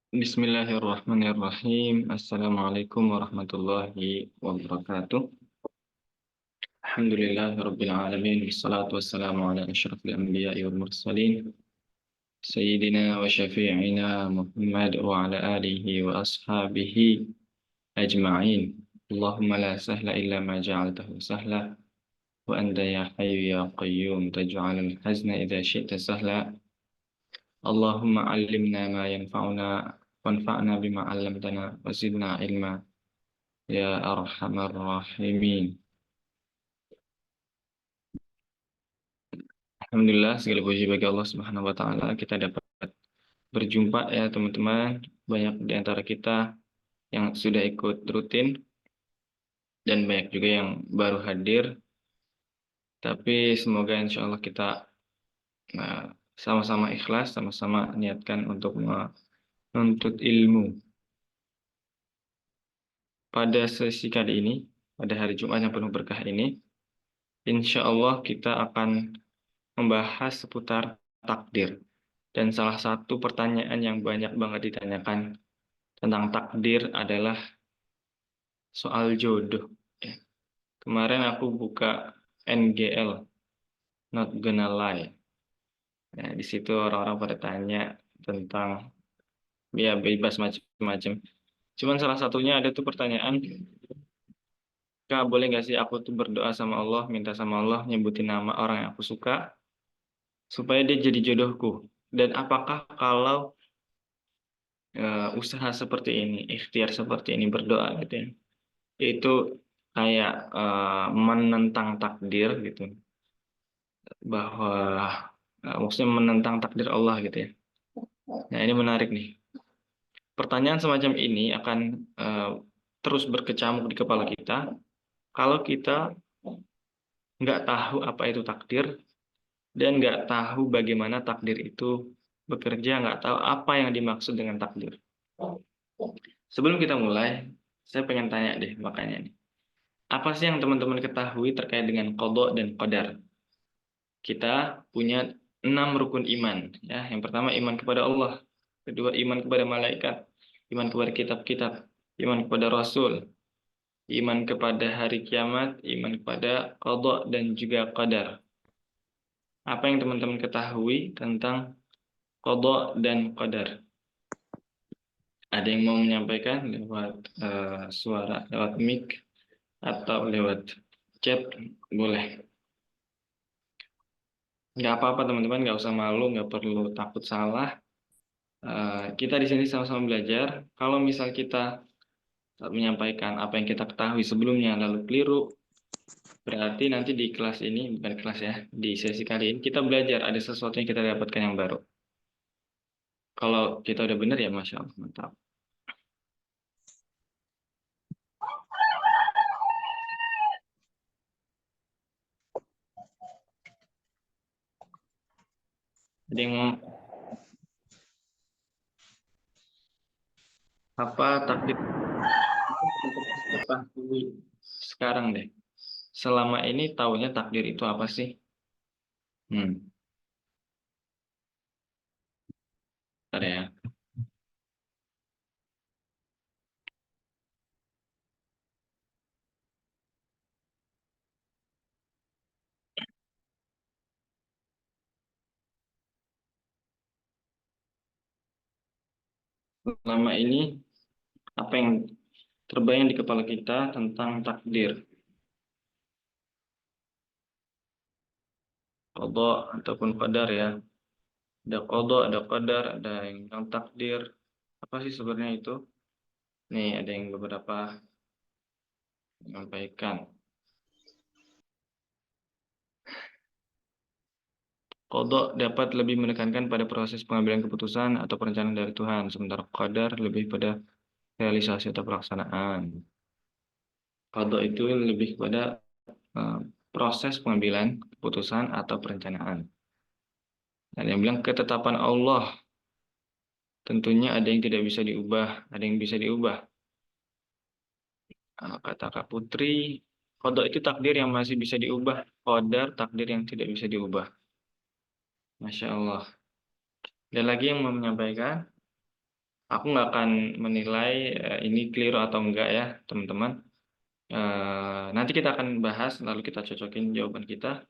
Bismillahirrahmanirrahim. Assalamualaikum warahmatullahi wabarakatuh. Alhamdulillahirabbil alamin. Wassalatu wassalamu ala asyrafil anbiya'i wal mursalin. Sayyidina wa syafi'ina Muhammad wa ala alihi wa ashabihi ajma'in. Allahumma la sahla illa ma ja'altahu sahla wa anta ya hayyu ya qayyum taj'alul hazna idza syi'ta sahla. Allahumma 'allimna ma yanfa'una wanfa'na bima 'allamtana wa zidna ilma ya arhamar rahimin. Alhamdulillah, segala puji bagi Allah Subhanahu wa taala, kita dapat berjumpa ya teman-teman. Banyak di antara kita yang sudah ikut rutin dan banyak juga yang baru hadir. Tapi semoga insya Allah kita nah, sama-sama ikhlas, sama-sama niatkan untuk menuntut ilmu. Pada sesi kali ini, pada hari Jumat yang penuh berkah ini, insya Allah kita akan membahas seputar takdir. Dan salah satu pertanyaan yang banyak banget ditanyakan tentang takdir adalah soal jodoh. Ya. Kemarin aku buka NGL, Not Gonna Lie. Nah, di situ orang-orang pada tanya tentang ya bebas macam-macam. Cuman salah satunya ada tuh pertanyaan, Kak, boleh nggak sih aku tuh berdoa sama Allah, minta sama Allah, nyebutin nama orang yang aku suka, supaya dia jadi jodohku. Dan apakah kalau usaha seperti ini, ikhtiar seperti ini, berdoa gitu ya, itu kayak menentang takdir gitu, bahwa maksudnya menentang takdir Allah gitu ya. Nah, ini menarik nih. Pertanyaan semacam ini akan terus berkecamuk di kepala kita kalau kita nggak tahu apa itu takdir dan nggak tahu bagaimana takdir itu bekerja, nggak tahu apa yang dimaksud dengan takdir. Sebelum kita mulai, saya pengen tanya deh makanya nih. Apa sih yang teman-teman ketahui terkait dengan qada dan qadar? Kita punya 6 rukun iman. Ya, yang pertama iman kepada Allah, kedua iman kepada malaikat, iman kepada kitab-kitab, iman kepada Rasul, iman kepada hari kiamat, iman kepada qada dan juga qadar. Apa yang teman-teman ketahui tentang qada dan qadar? Ada yang mau menyampaikan lewat suara, lewat mic, atau lewat chat? Boleh. Nggak apa-apa teman-teman, nggak usah malu, nggak perlu takut salah. Kita di sini sama-sama belajar. Kalau misal kita menyampaikan apa yang kita ketahui sebelumnya lalu keliru, berarti nanti di kelas ini, bukan kelas ya, di sesi kali ini kita belajar ada sesuatu yang kita dapatkan yang baru. Kalau kita udah benar ya Masya Allah, mantap. Jadi yang mau apa takdir ketahui sekarang deh. Selama ini taunya takdir itu apa sih? Hmm, Bentar ya. Selama ini apa yang terbayang di kepala kita tentang takdir, qada ataupun qadar ya. Ada qada, ada qadar, ada yang tentang takdir. Apa sih sebenarnya itu? Nih, ada yang beberapa menyampaikan. Qada dapat lebih menekankan pada proses pengambilan keputusan atau perencanaan dari Tuhan, sementara qadar lebih pada realisasi atau pelaksanaan. Qada itu lebih kepada eh, proses pengambilan keputusan atau perencanaan. Dan yang bilang ketetapan Allah, tentunya ada yang tidak bisa diubah, ada yang bisa diubah. Kata Kak Putri, qada itu takdir yang masih bisa diubah, qadar takdir yang tidak bisa diubah. Masya Allah. Dan lagi yang mau menyampaikan, Aku nggak akan menilai ini keliru atau enggak ya, teman-teman. Nanti kita akan bahas, lalu kita cocokin jawaban kita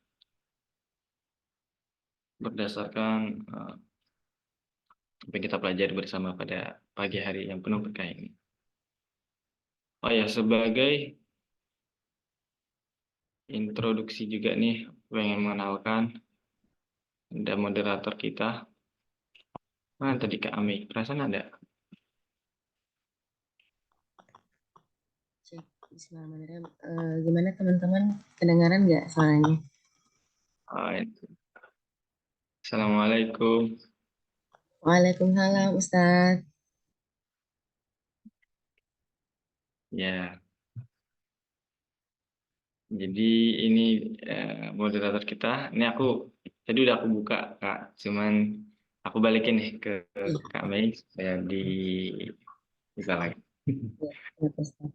berdasarkan apa yang kita pelajari bersama pada pagi hari yang penuh berkah ini. Oh ya, sebagai introduksi juga nih, pengen mengenalkan ada moderator kita. Mana tadi Kak Ami? Perasaan ada? Cek. Bismillahirrahmanirrahim. Gimana teman-teman? Kedengaran nggak suaranya? Assalamualaikum. Waalaikumsalam, Ustadz. Ya, jadi ini moderator kita. Ini aku tadi udah aku buka Kak, cuman aku balikin nih ke Iya, Kak Mei supaya di buka lagi. iya, iya, Ustadz.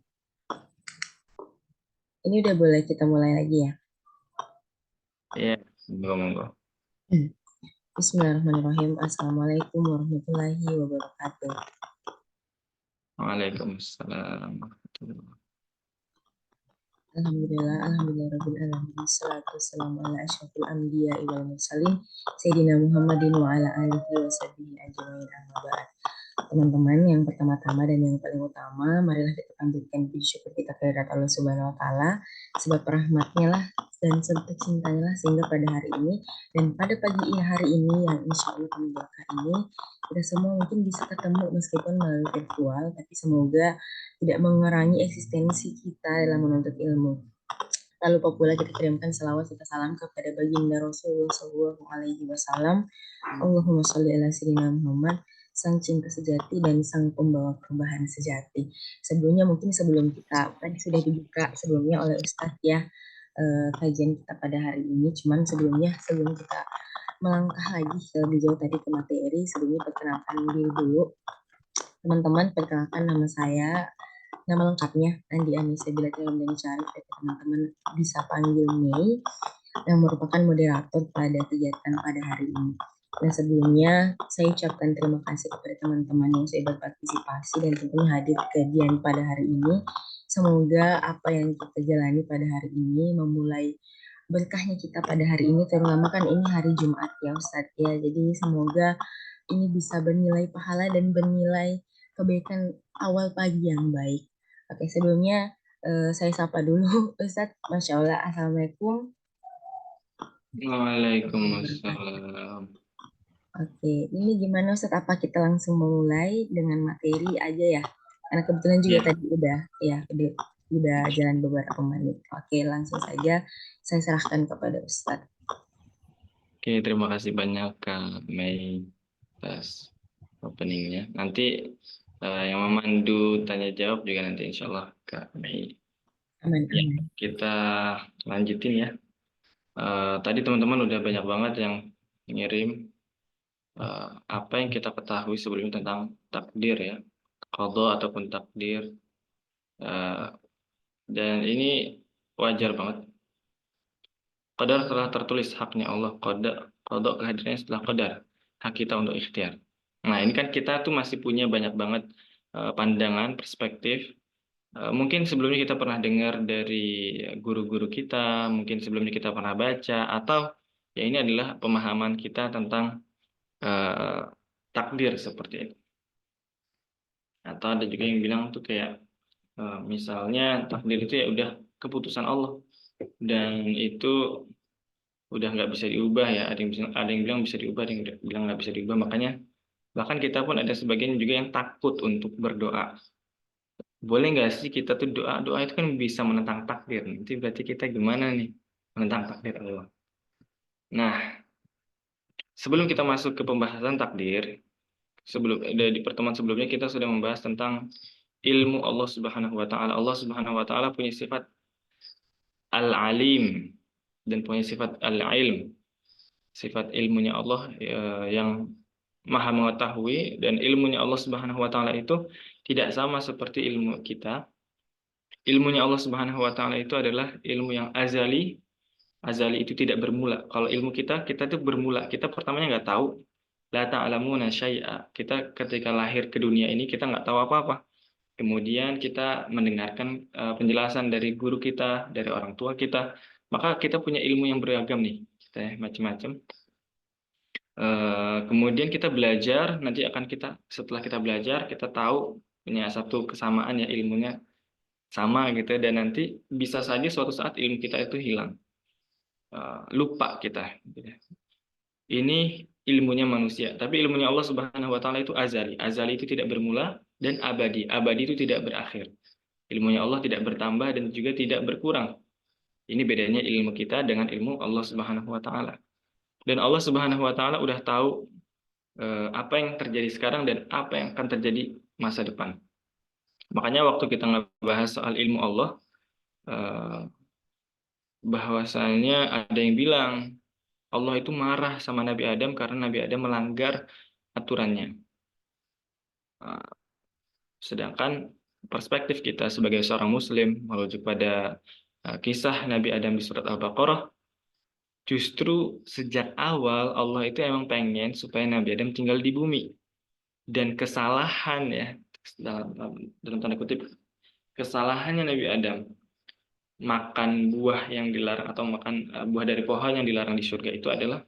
Ini udah boleh kita mulai lagi ya? Iya, monggo. Hmm. Bismillahirrahmanirrahim. Assalamualaikum warahmatullahi wabarakatuh. Waalaikumsalam. Alhamdulillah, alhamdulillah, alamin. Salatu wassalamu ala asyrafil anbiya wal mursalin. Sayyidina Muhammadin wa ala alihi wa sahbihi ajma'in, amma ba'd. Teman-teman, yang pertama-tama dan yang paling utama, marilah kita panjatkan puji syukur kita kepada Allah Subhanahu wa taala, sebab rahmatnya lah dan serta cintanya lah sehingga pada hari ini dan pada pagi hari ini yang insya Allah penuh berkah ini, kita semua mungkin bisa ketemu meskipun melalui virtual, tapi semoga tidak mengurangi eksistensi kita dalam menuntut ilmu. Tak lupa pula kita kirimkan selawat serta salam kepada baginda Rasulullah Shallallahu Alaihi Wasallam. Allahumma sholli ala sayyidina Muhammad, sang cinta sejati dan sang pembawa perubahan sejati. Sebelumnya mungkin sebelum kita tadi sudah dibuka sebelumnya oleh Ustadz ya, kajian kita pada hari ini. Cuman sebelum kita melangkah lagi lebih jauh tadi ke materi, sebelumnya perkenalkan diri dulu. Teman-teman, perkenalkan nama saya. Nama lengkapnya Andi Anissa Bilati Ramdhani Syarif, teman-teman bisa panggil Mei, yang merupakan moderator pada kegiatan pada hari ini. Dan sebelumnya saya ucapkan terima kasih kepada teman-teman yang sudah berpartisipasi dan tentunya hadir ke kajian pada hari ini. Semoga apa yang kita jalani pada hari ini memulai berkahnya kita pada hari ini, terutama kan ini hari Jumat ya Ustadz ya. Jadi semoga ini bisa bernilai pahala dan bernilai kebaikan awal pagi yang baik. Oke, sebelumnya saya sapa dulu Ustadz. Masya Allah, Assalamualaikum. Waalaikumsalam. Oke, ini gimana Ustadz? Apa kita langsung memulai dengan materi aja ya? Karena kebetulan juga Ya, tadi udah jalan beberapa menit. Oke, langsung saja saya serahkan kepada Ustadz. oke, terima kasih banyak Kak Mei atas openingnya. Nanti yang memandu tanya jawab juga nanti insya Allah Kak Mei. Aman, Ya, aman. kita lanjutin ya. Tadi teman-teman udah banyak banget yang ngirim apa yang kita ketahui sebelumnya tentang takdir ya, qada ataupun takdir. Eh, dan ini wajar banget. Qadar telah tertulis haknya Allah, qada kehadirannya setelah qadar, hak kita untuk ikhtiar. Nah, ini kan kita tuh masih punya banyak banget pandangan, perspektif. Mungkin sebelumnya kita pernah dengar dari guru-guru kita, mungkin sebelumnya kita pernah baca, atau ya ini adalah pemahaman kita tentang eh, takdir seperti itu. Atau ada juga yang bilang tuh kayak misalnya takdir itu ya udah keputusan Allah dan itu udah nggak bisa diubah ya. Ada yang bilang bisa diubah, ada yang bilang nggak bisa diubah. Makanya bahkan kita pun ada sebagian juga yang takut untuk berdoa. Boleh nggak sih kita tuh doa doa itu kan bisa menentang takdir. Nanti berarti kita gimana nih menentang takdir Allah? Nah, sebelum kita masuk ke pembahasan takdir, di pertemuan sebelumnya kita sudah membahas tentang ilmu Allah Subhanahu wa taala. Allah Subhanahu wa taala punya sifat al-alim dan punya sifat al-ilm. Sifat ilmunya Allah yang maha mengetahui, dan ilmunya Allah Subhanahu wa taala itu tidak sama seperti ilmu kita. Ilmunya Allah Subhanahu wa taala itu adalah ilmu yang azali. Azali itu tidak bermula. Kalau ilmu kita tuh bermula. Kita pertamanya nggak tahu, La ta'lamuna syai'a. Kita ketika lahir ke dunia ini kita nggak tahu apa-apa. Kemudian kita mendengarkan penjelasan dari guru kita, dari orang tua kita, maka kita punya ilmu yang beragam nih, kita ya, macam-macam. Kemudian kita belajar, nanti akan setelah kita belajar, kita tahu punya satu kesamaan ya, ilmunya sama gitu, dan nanti bisa saja suatu saat ilmu kita itu hilang, lupa kita. Gitu ya. Ini ilmunya manusia, tapi ilmunya Allah Subhanahu Wa Taala itu azali. Azali itu tidak bermula, dan abadi. Abadi itu tidak berakhir. Ilmunya Allah tidak bertambah dan juga tidak berkurang. Ini bedanya ilmu kita dengan ilmu Allah Subhanahu Wa Taala. Dan Allah Subhanahu Wa Taala udah tahu apa yang terjadi sekarang dan apa yang akan terjadi masa depan. Makanya waktu kita ngebahas soal ilmu Allah, eh, bahwasanya ada yang bilang Allah itu marah sama Nabi Adam karena Nabi Adam melanggar aturannya. Eh, Sedangkan perspektif kita sebagai seorang Muslim merujuk pada kisah Nabi Adam di surat Al-Baqarah, justru sejak awal Allah itu emang pengen supaya Nabi Adam tinggal di bumi. Dan kesalahan ya, dalam tanda kutip, kesalahannya Nabi Adam makan buah yang dilarang atau makan buah dari pohon yang dilarang di surga itu adalah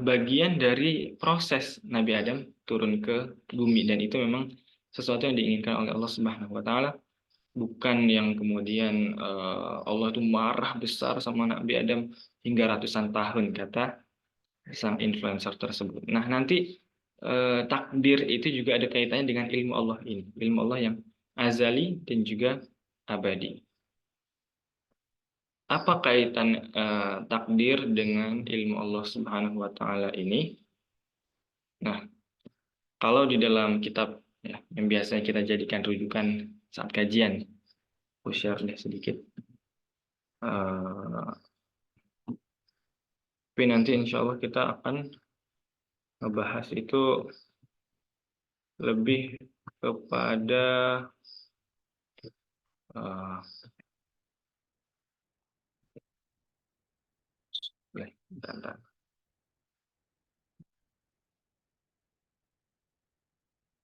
bagian dari proses Nabi Adam turun ke bumi, dan itu memang sesuatu yang diinginkan oleh Allah Subhanahu Wa Taala, bukan yang kemudian Allah itu marah besar sama Nabi Adam hingga ratusan tahun, kata sang influencer tersebut. Nah, nanti takdir itu juga ada kaitannya dengan ilmu Allah ini, ilmu Allah yang azali dan juga abadi. Apa kaitan takdir dengan ilmu Allah Subhanahu Wa Taala ini? Nah, kalau di dalam kitab ya, yang biasanya kita jadikan rujukan saat kajian, aku share deh sedikit. Eh, tapi nanti insya Allah kita akan ngebahas itu lebih kepada eh, bentar.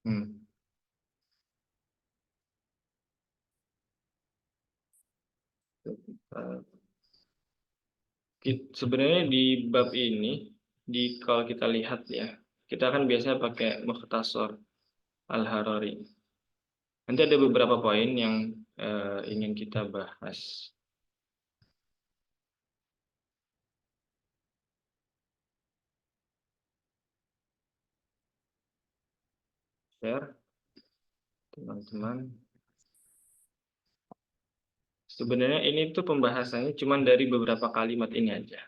Hmm. Eh, Sebenarnya di bab ini, kalau kita lihat ya, kita kan biasanya pakai Mukhtasar Al-Harari. Nanti ada beberapa poin yang ingin kita bahas. Share, teman-teman. Sebenarnya ini tuh pembahasannya cuma dari beberapa kalimat ini aja.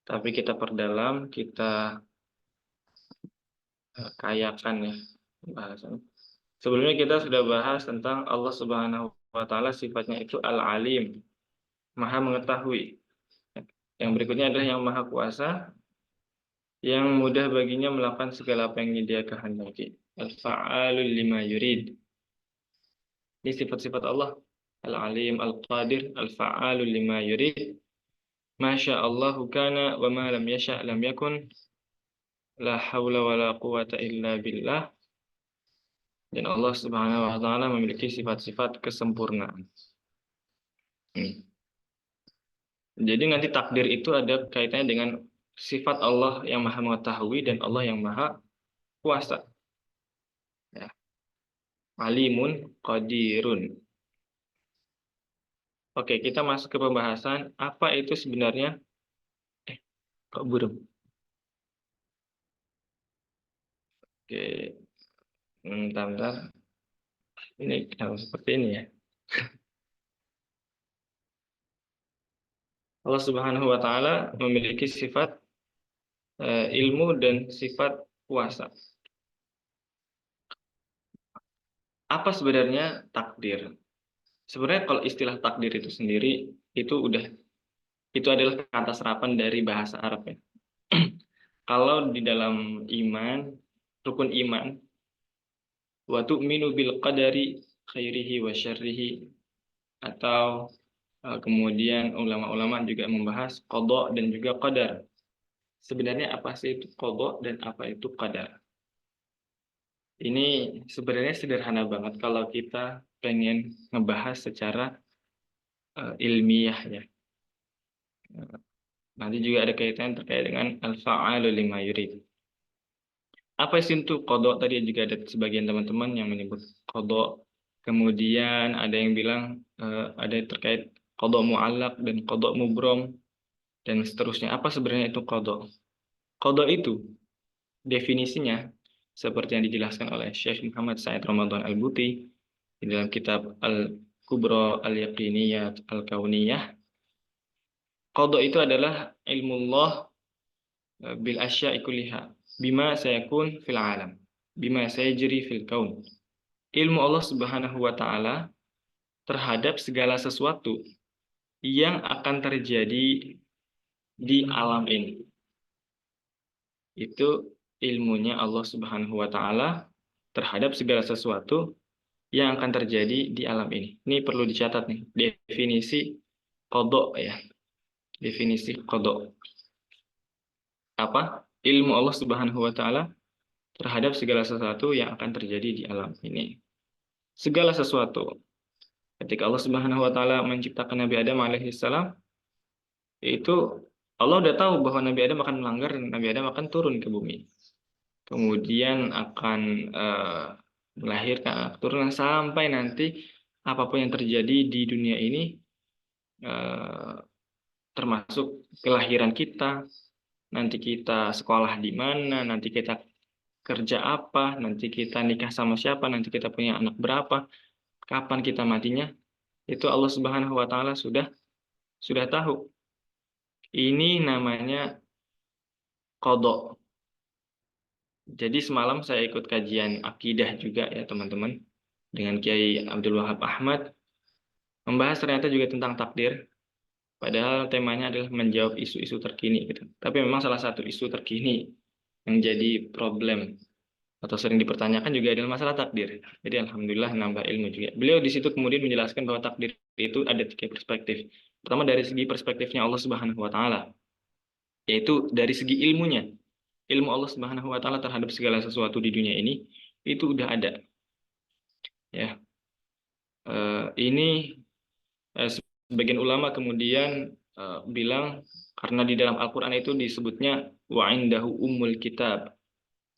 Tapi kita perdalam, kita kayakan ya pembahasannya. Sebelumnya kita sudah bahas tentang Allah Subhanahu wa Ta'ala, sifatnya itu Al-Alim, Maha mengetahui. Yang berikutnya adalah yang Maha Kuasa, yang mudah baginya melakukan segala apa yang dia kehendaki. Al-Fa'alul lima yurid. Ini sifat-sifat Allah. Al-Alim, Al-Qadir, Al-Fa'alul lima yurid. Masya Allahu kana wa ma lam yasha' lam yakun. La hawla wa la quwata illa billah. Dan Allah Subhanahu wa Ta'ala memiliki sifat-sifat kesempurnaan. Jadi nanti takdir itu ada kaitannya dengan sifat Allah yang Maha mengetahui dan Allah yang Maha kuasa. Ya. Alimun qadirun. Oke, kita masuk ke pembahasan apa itu sebenarnya kok burung. Oke, bentar. Ini harus seperti ini ya. Allah Subhanahu wa Ta'ala memiliki sifat ilmu dan sifat kuasa. Apa sebenarnya takdir? Sebenarnya kalau istilah takdir itu sendiri itu adalah kata serapan dari bahasa Arab ya. Kalau di dalam iman, rukun iman, wa tu'minu bil qadari khairihi wa syarrihi, atau kemudian ulama-ulama juga membahas qada dan juga qadar. sebenarnya apa sih itu qada dan apa itu qadar. Ini sebenarnya sederhana banget kalau kita pengen ngebahas secara ilmiah ya. Nanti juga ada kaitan terkait dengan al-fa'alu lima yurid. Apa sih itu qada? Tadi juga ada sebagian teman-teman yang menyebut qada. Kemudian ada yang bilang ada terkait qada mu'allaq dan qada mubrom dan seterusnya. Apa sebenarnya itu qada? Qada itu definisinya seperti yang dijelaskan oleh Syekh Muhammad Said Ramadan Al-Buti di dalam kitab Al-Kubra Al-Yaqiniyat Al-Kauniyah. Qada itu adalah ilmullah bil asya'i kulliha bima sayakun fil alam bima sayajri fil kaun. Ilmu Allah Subhanahu wa taala terhadap segala sesuatu yang akan terjadi di alam ini. Itu ilmunya Allah Subhanahu wa taala terhadap segala sesuatu yang akan terjadi di alam ini. Ini perlu dicatat nih, definisi qada ya. Definisi qada. Apa? Ilmu Allah Subhanahu wa taala terhadap segala sesuatu yang akan terjadi di alam ini. Segala sesuatu. Ketika Allah Subhanahu wa taala menciptakan Nabi Adam alaihi salam, itu Allah udah tahu bahwa Nabi Adam akan melanggar dan Nabi Adam akan turun ke bumi. Kemudian akan melahirkan keturunan sampai nanti apapun yang terjadi di dunia ini eh, termasuk kelahiran kita, nanti kita sekolah di mana, nanti kita kerja apa, nanti kita nikah sama siapa, nanti kita punya anak berapa, kapan kita matinya, itu Allah Subhanahu wa taala sudah tahu. Ini namanya qada. Jadi semalam saya ikut kajian akidah juga ya teman-teman dengan Kiai Abdul Wahab Ahmad, membahas ternyata juga tentang takdir. Padahal temanya adalah menjawab isu-isu terkini gitu. Tapi memang salah satu isu terkini yang jadi problem atau sering dipertanyakan juga adalah masalah takdir. Jadi alhamdulillah nambah ilmu juga. Beliau di situ kemudian menjelaskan bahwa takdir itu ada 3 perspektif. Pertama dari segi perspektifnya Allah Subhanahu wa taala, yaitu dari segi ilmunya. Ilmu Allah Subhanahu wa taala terhadap segala sesuatu di dunia ini itu udah ada. Ya. Ini sebagian ulama kemudian bilang karena di dalam Al-Qur'an itu disebutnya wa indahu ummul kitab.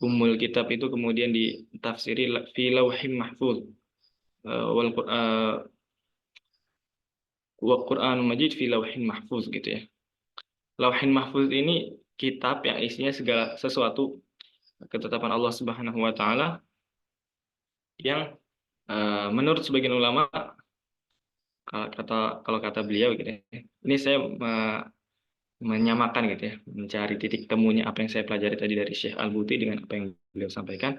Ummul kitab itu kemudian ditafsiri fi lauhim mahfuz. Wal Qur'an Majid fi lauhin mahfuz gitu ya. Lauhin mahfuz ini kitab yang isinya segala sesuatu ketetapan Allah Subhanahu wa taala yang menurut sebagian ulama kalau kata beliau gitu ya. Ini saya menyamakan gitu ya, mencari titik temunya apa yang saya pelajari tadi dari Syekh Al-Buti dengan apa yang beliau sampaikan.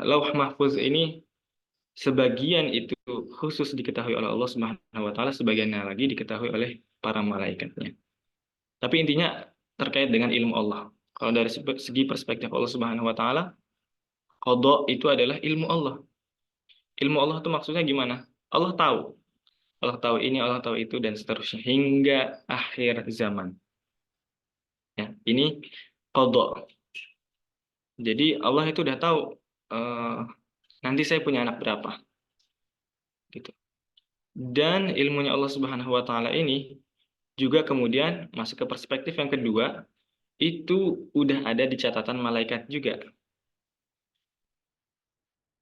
Lauh mahfuz ini sebagian itu khusus diketahui oleh Allah Subhanahu wa taala, sebagiannya lagi diketahui oleh para malaikatnya. Tapi intinya terkait dengan ilmu Allah. Kalau dari segi perspektif Allah Subhanahu wa taala, qada itu adalah ilmu Allah. Ilmu Allah itu maksudnya gimana? Allah tahu. Allah tahu ini, Allah tahu itu dan seterusnya hingga akhir zaman. Ya, ini qada. Jadi Allah itu udah tahu nanti saya punya anak berapa. Gitu. Dan ilmunya Allah Subhanahu wa taala ini juga kemudian masuk ke perspektif yang kedua, itu udah ada di catatan malaikat juga.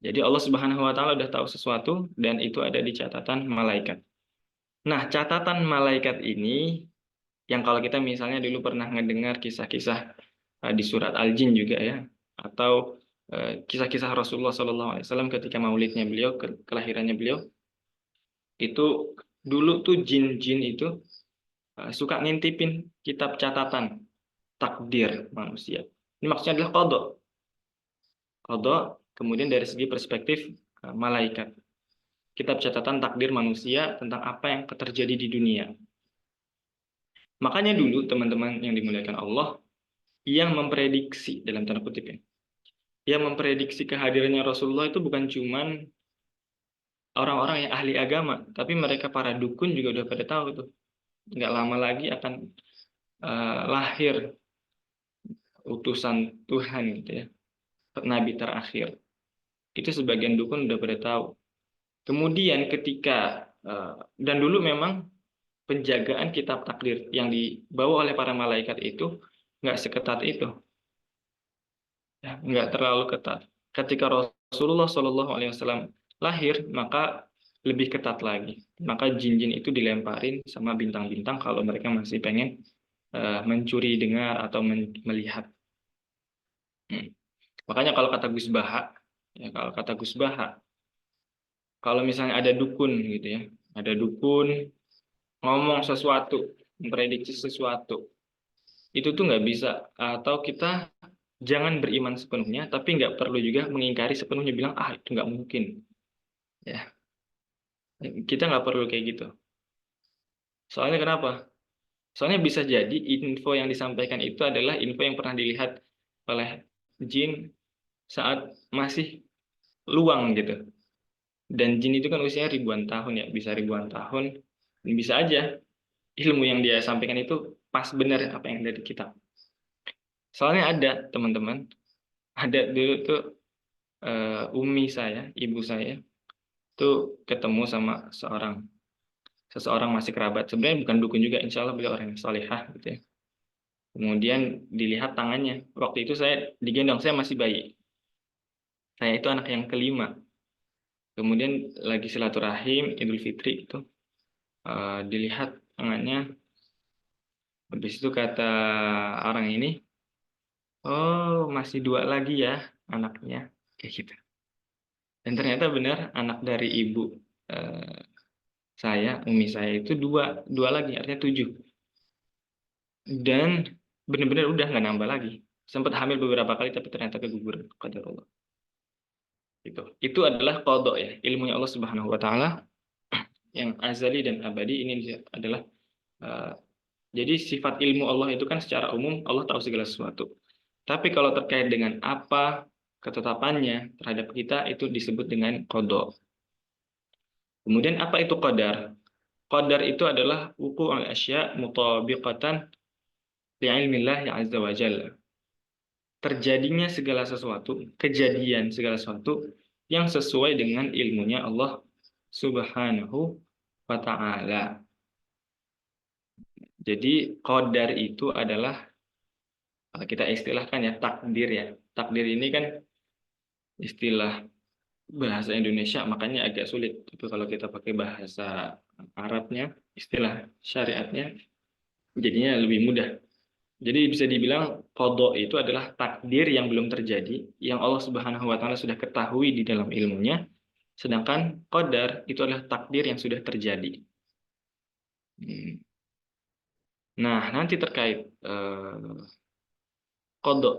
Jadi Allah Subhanahu wa taala udah tahu sesuatu dan itu ada di catatan malaikat. Nah, catatan malaikat ini yang kalau kita misalnya dulu pernah mendengar kisah-kisah di surat Al-Jin juga ya, atau kisah-kisah Rasulullah SAW ketika maulidnya beliau, kelahirannya beliau, itu dulu tuh jin-jin itu suka ngintipin kitab catatan takdir manusia. Ini maksudnya adalah qada. Qada kemudian dari segi perspektif malaikat. Kitab catatan takdir manusia tentang apa yang terjadi di dunia. Makanya dulu teman-teman yang dimuliakan Allah, yang memprediksi dalam tanda kutip ya, yang memprediksi kehadirannya Rasulullah itu bukan cuman orang-orang yang ahli agama, tapi mereka para dukun juga udah pada tahu tuh, nggak lama lagi akan lahir utusan Tuhan gitu ya, nabi terakhir. Itu sebagian dukun udah pada tahu. Kemudian ketika dan dulu memang penjagaan kitab takdir yang dibawa oleh para malaikat itu nggak seketat itu, ya, nggak terlalu ketat. Ketika Rasulullah SAW lahir, maka lebih ketat lagi. Maka jin-jin itu dilemparin sama bintang-bintang kalau mereka masih pengen mencuri dengar atau melihat. Hmm. Makanya kalau kata Gus Baha, ya kalau kata Gus Baha, kalau misalnya ada dukun gitu ya, ada dukun ngomong sesuatu, memprediksi sesuatu, itu tuh nggak bisa, atau kita jangan beriman sepenuhnya, tapi nggak perlu juga mengingkari sepenuhnya, bilang ah itu nggak mungkin, ya kita nggak perlu kayak gitu. Soalnya kenapa? Soalnya bisa jadi info yang disampaikan itu adalah info yang pernah dilihat oleh jin saat masih luang gitu. Dan jin itu kan usianya ribuan tahun ya, bisa ribuan tahun. Bisa aja ilmu yang dia sampaikan itu pas benar apa yang ada di kitab. Soalnya ada teman-teman, ada dulu tuh umi saya, ibu saya tuh ketemu sama seseorang masih kerabat. Sebenarnya bukan dukun juga, insya Allah beliau orang yang salihah gitu ya. Kemudian dilihat tangannya. Waktu itu saya digendong, saya masih bayi. Saya itu anak yang kelima. Kemudian lagi silaturahim Idul Fitri itu dilihat tangannya. Habis itu kata orang ini, oh masih dua lagi ya anaknya, kayak gitu. Dan ternyata benar anak dari ibu eh, saya, umi saya itu dua, dua lagi, artinya tujuh. Dan benar-benar udah nggak nambah lagi. Sempat hamil beberapa kali tapi ternyata keguguran. Qadarullah. Itu adalah qadha ya, ilmunya Allah Subhanahu wa taala yang azali dan abadi. Ini adalah eh, jadi sifat ilmu Allah itu kan secara umum Allah tahu segala sesuatu. Tapi kalau terkait dengan apa ketetapannya terhadap kita itu disebut dengan qadha. Kemudian apa itu qadar? Qadar itu adalah wuqu'ul asya' mutabiqatan li'ilmillah ya azza wa jalla. Terjadinya segala sesuatu, kejadian segala sesuatu yang sesuai dengan ilmunya Allah Subhanahu wa taala. Jadi qadar itu adalah kalau kita istilahkan ya takdir ya. Takdir ini kan istilah bahasa Indonesia makanya agak sulit. Tapi kalau kita pakai bahasa Arabnya, istilah syariatnya jadinya lebih mudah. Jadi bisa dibilang qadha itu adalah takdir yang belum terjadi, yang Allah Subhanahu wa taala sudah ketahui di dalam ilmunya, sedangkan qadar itu adalah takdir yang sudah terjadi. Hmm. Nah, nanti terkait qadha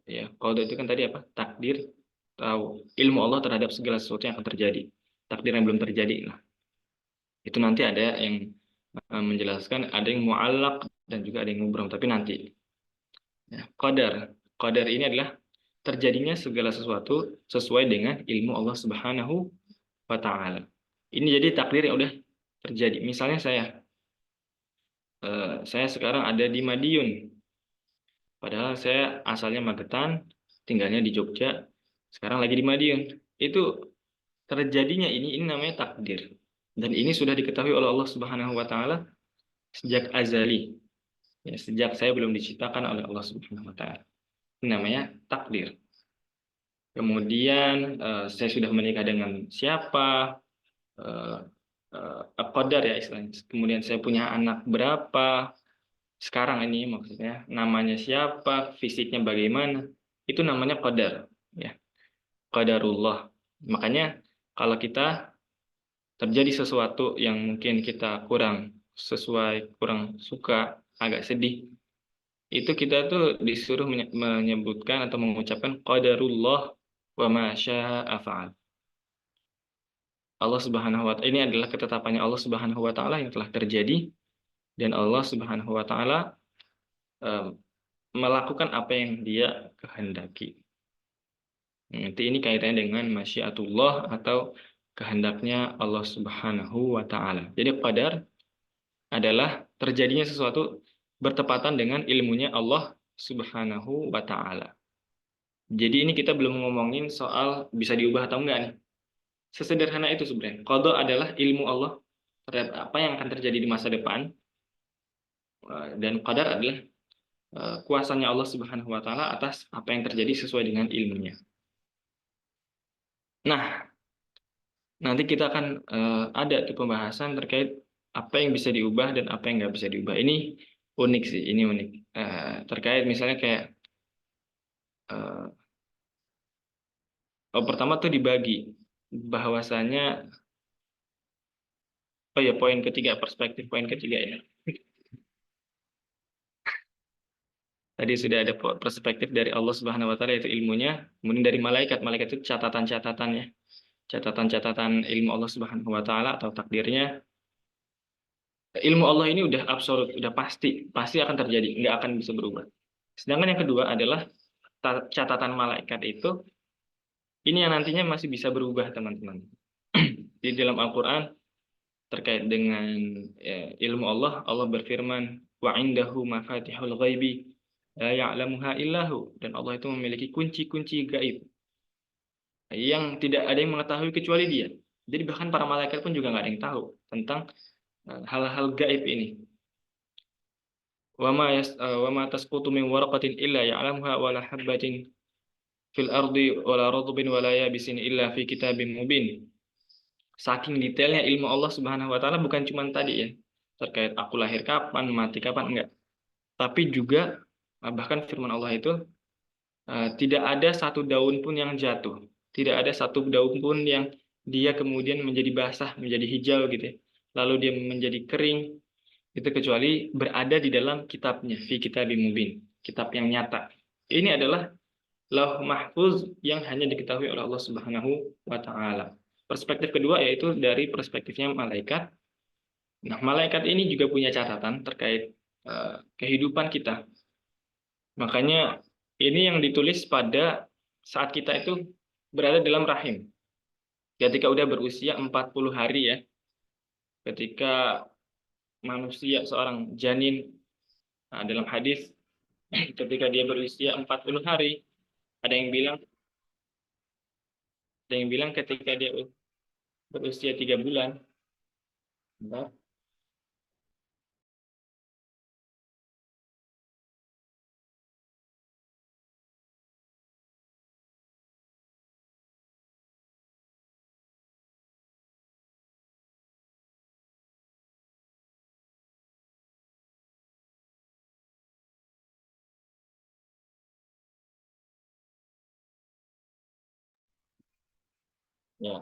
ya. Qadha itu kan tadi apa? Takdir, tahu ilmu Allah terhadap segala sesuatu yang akan terjadi. Takdir yang belum terjadi. Nah, itu nanti ada yang menjelaskan, ada yang mu'allaq dan juga ada yang mubram, tapi nanti. Ya, qadar. Qadar ini adalah terjadinya segala sesuatu sesuai dengan ilmu Allah Subhanahu wa taala. Ini jadi takdir yang udah terjadi. Misalnya saya sekarang ada di Madiun. Padahal saya asalnya Magetan, tinggalnya di Jogja, sekarang lagi di Madiun. Itu terjadinya ini namanya takdir. Dan ini sudah diketahui oleh Allah Subhanahu wa taala sejak azali. Ya, sejak saya belum diciptakan oleh Allah Subhanahu wa taala. Ini namanya takdir. Kemudian saya sudah menikah dengan siapa, eh, qadar ya istilahnya. Kemudian saya punya anak berapa, sekarang ini maksudnya namanya siapa, fisiknya bagaimana, itu namanya qadar, ya, qadarullah. Makanya kalau kita terjadi sesuatu yang mungkin kita kurang sesuai, kurang suka, agak sedih, itu kita tuh disuruh menyebutkan atau mengucapkan qadarullah wa ma syaa fa'al. Allah Subhanahu wa taala ini adalah ketetapannya Allah Subhanahu wa taala yang telah terjadi dan Allah Subhanahu wa taala melakukan apa yang Dia kehendaki. Nanti ini kaitannya dengan masyiatullah atau kehendaknya Allah Subhanahu wa taala. Jadi qadar adalah terjadinya sesuatu bertepatan dengan ilmunya Allah Subhanahu wa Ta'ala. Jadi ini kita belum ngomongin soal bisa diubah atau enggak nih. Sesederhana itu sebenarnya. Qada adalah ilmu Allah terhadap apa yang akan terjadi di masa depan, dan qadar adalah kuasanya Allah Subhanahu wa Ta'ala atas apa yang terjadi sesuai dengan ilmunya. Nah, nanti kita akan ada tuh pembahasan terkait apa yang bisa diubah dan apa yang nggak bisa diubah. Ini unik sih, ini unik. Terkait misalnya kayak pertama tuh dibagi bahwasanya, oh ya, poin ketiga, perspektif poin ketiga ya. Tadi sudah ada perspektif dari Allah Subhanahu wa Ta'ala, yaitu ilmunya, kemudian dari malaikat. Malaikat itu catatan-catatannya, catatan-catatan ilmu Allah Subhanahu wa Ta'ala atau takdirnya. Ilmu Allah ini udah absolut, udah pasti akan terjadi, nggak akan bisa berubah. Sedangkan yang kedua adalah catatan malaikat itu, ini yang nantinya masih bisa berubah, teman-teman. Di dalam Al-Quran terkait dengan ilmu Allah, Allah berfirman, wa indahu mafatihul ghaibi la ya'lamuha illahu, dan Allah itu memiliki kunci-kunci gaib yang tidak ada yang mengetahui kecuali Dia. Jadi bahkan para malaikat pun juga nggak ada yang tahu tentang hal-hal gaib ini. Wa ma tasqutu min waraqatin illa ya'lamuha wa la habbatin fil ardi wa la radbin wa la yabisin illa fi kitabim mubin. Saking detailnya ilmu Allah Subhanahu wa Ta'ala, bukan cuma tadi ya terkait aku lahir kapan, mati kapan, enggak. Tapi juga bahkan firman Allah itu tidak ada satu daun pun yang jatuh, tidak ada satu daun pun yang dia kemudian menjadi basah, menjadi hijau gitu ya, lalu dia menjadi kering, itu kecuali berada di dalam kitabnya, fi kitabim mubin, kitab yang nyata. Ini adalah Lauh Mahfuz yang hanya diketahui oleh Allah Subhanahu wa Ta'ala. Perspektif kedua yaitu dari perspektifnya malaikat. Nah, malaikat ini juga punya catatan terkait kehidupan kita. Makanya ini yang ditulis pada saat kita itu berada dalam rahim. Ketika udah berusia 40 hari ya. Ketika manusia, seorang janin, dalam hadis ketika dia berusia 40 hari, ada yang bilang ketika dia berusia 3 bulan. Bentar. Ya,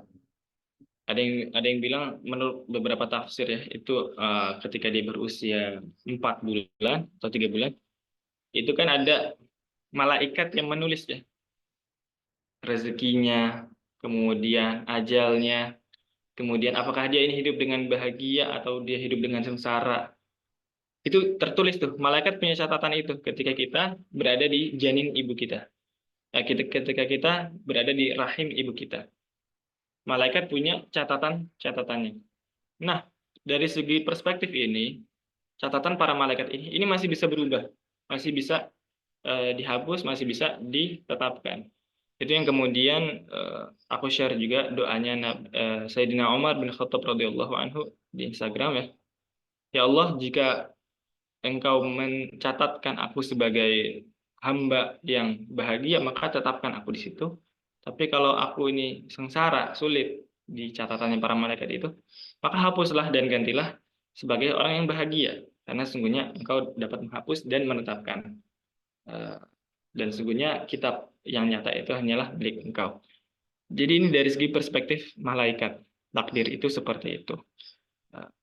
ada yang bilang menurut beberapa tafsir ya, itu ketika dia berusia 4 bulan atau 3 bulan, itu kan ada malaikat yang menulis ya rezekinya, kemudian ajalnya, kemudian apakah dia ini hidup dengan bahagia atau dia hidup dengan sengsara. Itu tertulis tuh, malaikat punya catatan itu ketika kita berada di janin ibu kita. Ketika kita berada di rahim ibu kita. Malaikat punya catatannya. Nah, dari segi perspektif ini, catatan para malaikat ini masih bisa berubah, masih bisa dihapus, masih bisa ditetapkan. Itu yang kemudian aku share juga doanya Sayyidina Umar bin Khattab radhiyallahu anhu di Instagram ya. Ya Allah, jika Engkau mencatatkan aku sebagai hamba yang bahagia, maka tetapkan aku di situ. Tapi kalau aku ini sengsara, sulit di catatannya para malaikat itu, maka hapuslah dan gantilah sebagai orang yang bahagia. Karena sesungguhnya engkau dapat menghapus dan menetapkan. Dan sesungguhnya kitab yang nyata itu hanyalah milik engkau. Jadi ini dari segi perspektif malaikat. Takdir itu seperti itu.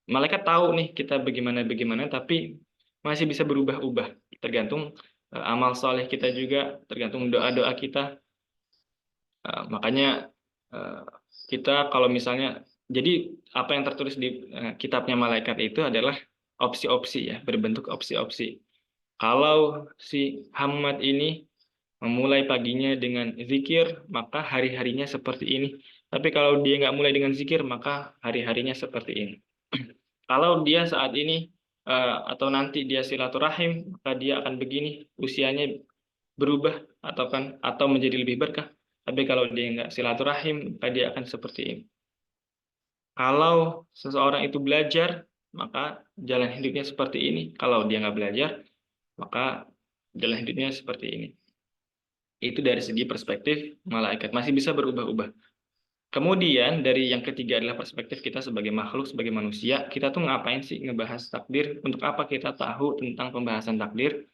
Malaikat tahu nih kita bagaimana, tapi masih bisa berubah-ubah. Tergantung amal soleh kita juga, tergantung doa-doa kita. Makanya kita kalau misalnya, jadi apa yang tertulis di kitabnya malaikat itu adalah opsi-opsi ya, berbentuk opsi-opsi. Kalau si Hamad ini memulai paginya dengan zikir, maka hari-harinya seperti ini. Tapi kalau dia nggak mulai dengan zikir, maka hari-harinya seperti ini. Kalau dia saat ini atau nanti dia silaturahim, maka dia akan begini, usianya berubah atau menjadi lebih berkah. Tapi kalau dia nggak silaturahim, maka dia akan seperti ini. Kalau seseorang itu belajar, maka jalan hidupnya seperti ini. Kalau dia nggak belajar, maka jalan hidupnya seperti ini. Itu dari segi perspektif malaikat, masih bisa berubah-ubah. Kemudian dari yang ketiga adalah perspektif kita sebagai makhluk, sebagai manusia. Kita tuh ngapain sih ngebahas takdir? Untuk apa kita tahu tentang pembahasan takdir?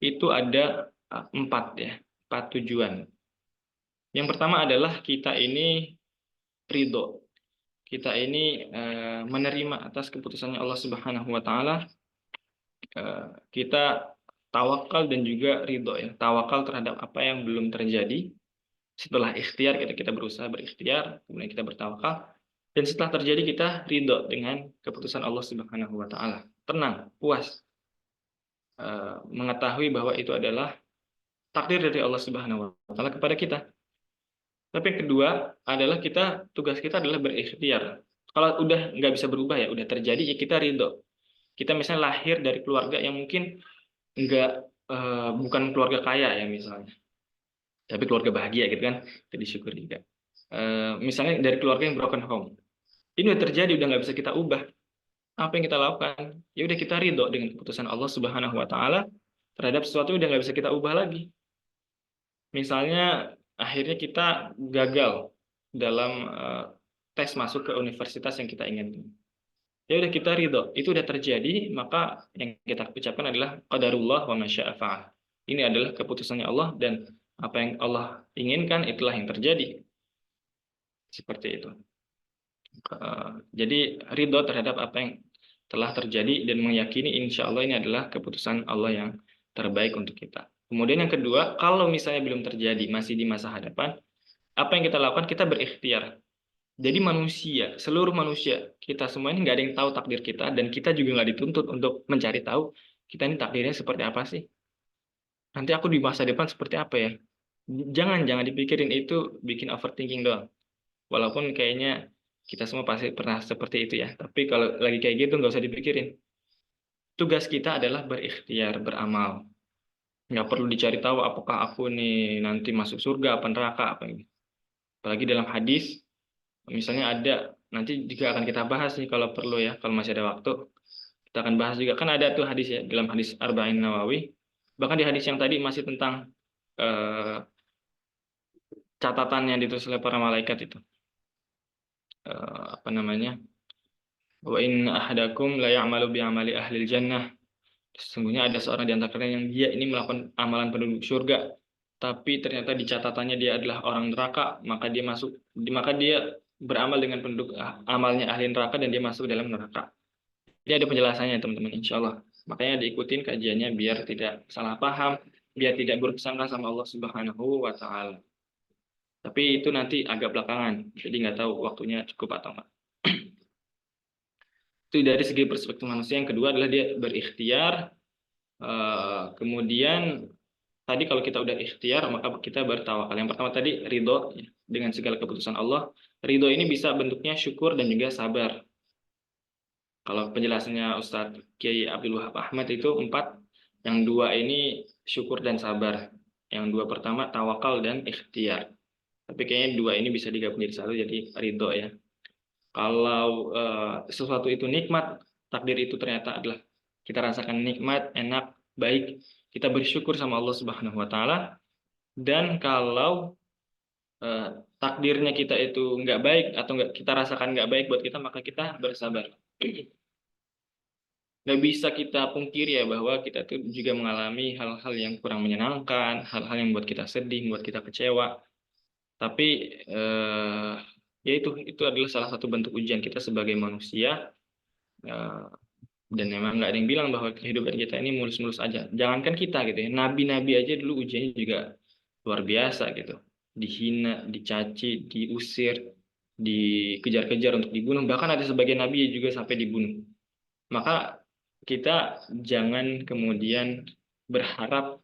Itu ada empat ya, empat tujuan. Yang pertama adalah kita ini ridho. Kita ini menerima atas keputusannya Allah Subhanahu wa taala. Kita tawakal dan juga ridho ya. Tawakal terhadap apa yang belum terjadi. Setelah ikhtiar kita berusaha berikhtiar, kemudian kita bertawakal. Dan setelah terjadi kita ridho dengan keputusan Allah Subhanahu wa taala. Tenang, puas. Mengetahui bahwa itu adalah takdir dari Allah Subhanahu wa taala kepada kita. Tapi yang kedua adalah tugas kita adalah berikhtiar. Kalau udah nggak bisa berubah ya, udah terjadi ya kita ridho. Kita misalnya lahir dari keluarga yang mungkin nggak bukan keluarga kaya ya misalnya, tapi keluarga bahagia gitu kan, kita disyukuri juga. Misalnya dari keluarga yang broken home, ini udah terjadi, udah nggak bisa kita ubah. Apa yang kita lakukan? Ya udah kita ridho dengan keputusan Allah Subhanahu Wa Taala terhadap sesuatu yang udah nggak bisa kita ubah lagi. Misalnya akhirnya kita gagal dalam tes masuk ke universitas yang kita inginkan. Ya udah kita ridho, itu udah terjadi, maka yang kita ucapkan adalah qadarullah wa masya'a fa'al. Ini adalah keputusannya Allah dan apa yang Allah inginkan itulah yang terjadi. Seperti itu. Jadi ridho terhadap apa yang telah terjadi dan meyakini insya Allah ini adalah keputusan Allah yang terbaik untuk kita. Kemudian yang kedua, kalau misalnya belum terjadi, masih di masa hadapan, apa yang kita lakukan? Kita berikhtiar. Jadi manusia, seluruh manusia, kita semua ini nggak ada yang tahu takdir kita, dan kita juga nggak dituntut untuk mencari tahu kita ini takdirnya seperti apa sih. Nanti aku di masa depan seperti apa ya? Jangan dipikirin, itu bikin overthinking doang. Walaupun kayaknya kita semua pasti pernah seperti itu ya. Tapi kalau lagi kayak gitu nggak usah dipikirin. Tugas kita adalah berikhtiar, beramal. Nggak perlu dicari tahu apakah aku nih nanti masuk surga apa neraka apa ini. Apalagi dalam hadis, misalnya ada, nanti juga akan kita bahas nih kalau perlu ya, kalau masih ada waktu. Kita akan bahas juga, kan ada tuh hadis ya, dalam hadis Arba'in Nawawi. Bahkan di hadis yang tadi masih tentang catatan yang ditulis oleh para malaikat itu. Apa namanya? Wa in ahadakum la ya'malu bi amali ahli jannah. Sesungguhnya ada seorang di antara kalian yang dia ini melakukan amalan penduduk surga, tapi ternyata di catatannya dia adalah orang neraka, maka dia beramal dengan penduduk amalnya ahli neraka dan dia masuk dalam neraka. Jadi ada penjelasannya teman-teman, insya Allah. Makanya diikutin kajiannya biar tidak salah paham, biar tidak bersangka sama Allah Subhanahu wa taala. Tapi itu nanti agak belakangan, jadi nggak tahu waktunya cukup atau enggak. Itu dari segi perspektif manusia. Yang kedua adalah dia berikhtiar. Kemudian tadi kalau kita udah ikhtiar, maka kita bertawakal. Yang pertama tadi ridho ya, dengan segala keputusan Allah. Ridho ini bisa bentuknya syukur dan juga sabar. Kalau penjelasannya Ustadz Kiai Abdul Wahab Ahmad itu 4, yang 2 ini syukur dan sabar. Yang 2 pertama tawakal dan ikhtiar. Tapi kayaknya 2 ini bisa digabung jadi satu, jadi ridho ya. Kalau sesuatu itu nikmat, takdir itu ternyata adalah kita rasakan nikmat, enak, baik, kita bersyukur sama Allah Subhanahu wa taala. Dan kalau takdirnya kita itu nggak baik atau nggak kita rasakan nggak baik buat kita, maka kita bersabar. Nggak bisa kita pungkiri ya bahwa kita tuh juga mengalami hal-hal yang kurang menyenangkan, hal-hal yang membuat kita sedih, membuat kita kecewa. Tapi ya itu adalah salah satu bentuk ujian kita sebagai manusia. Dan memang nggak ada yang bilang bahwa kehidupan kita ini mulus-mulus aja. Jangankan kita gitu ya, nabi-nabi aja dulu ujiannya juga luar biasa gitu. Dihina, dicaci, diusir, dikejar-kejar untuk dibunuh. Bahkan ada sebagian nabi juga sampai dibunuh. Maka kita jangan kemudian berharap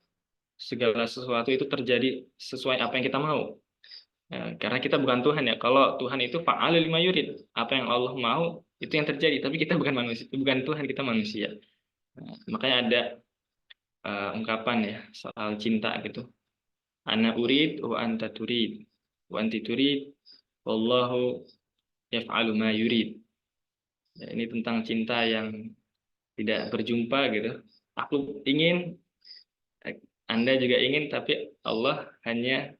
segala sesuatu itu terjadi sesuai apa yang kita mau. Karena kita bukan Tuhan ya. Kalau Tuhan itu fa'alul lima yurid. Apa yang Allah mau itu yang terjadi. Tapi kita bukan manusia, bukan Tuhan, kita manusia. Nah, makanya ada ungkapan ya soal cinta gitu. Ana urid wa anta turid wa anti turid wallahu yaf'alu ma yurid. Ya, ini tentang cinta yang tidak berjumpa gitu. Aku ingin, Anda juga ingin, tapi Allah hanya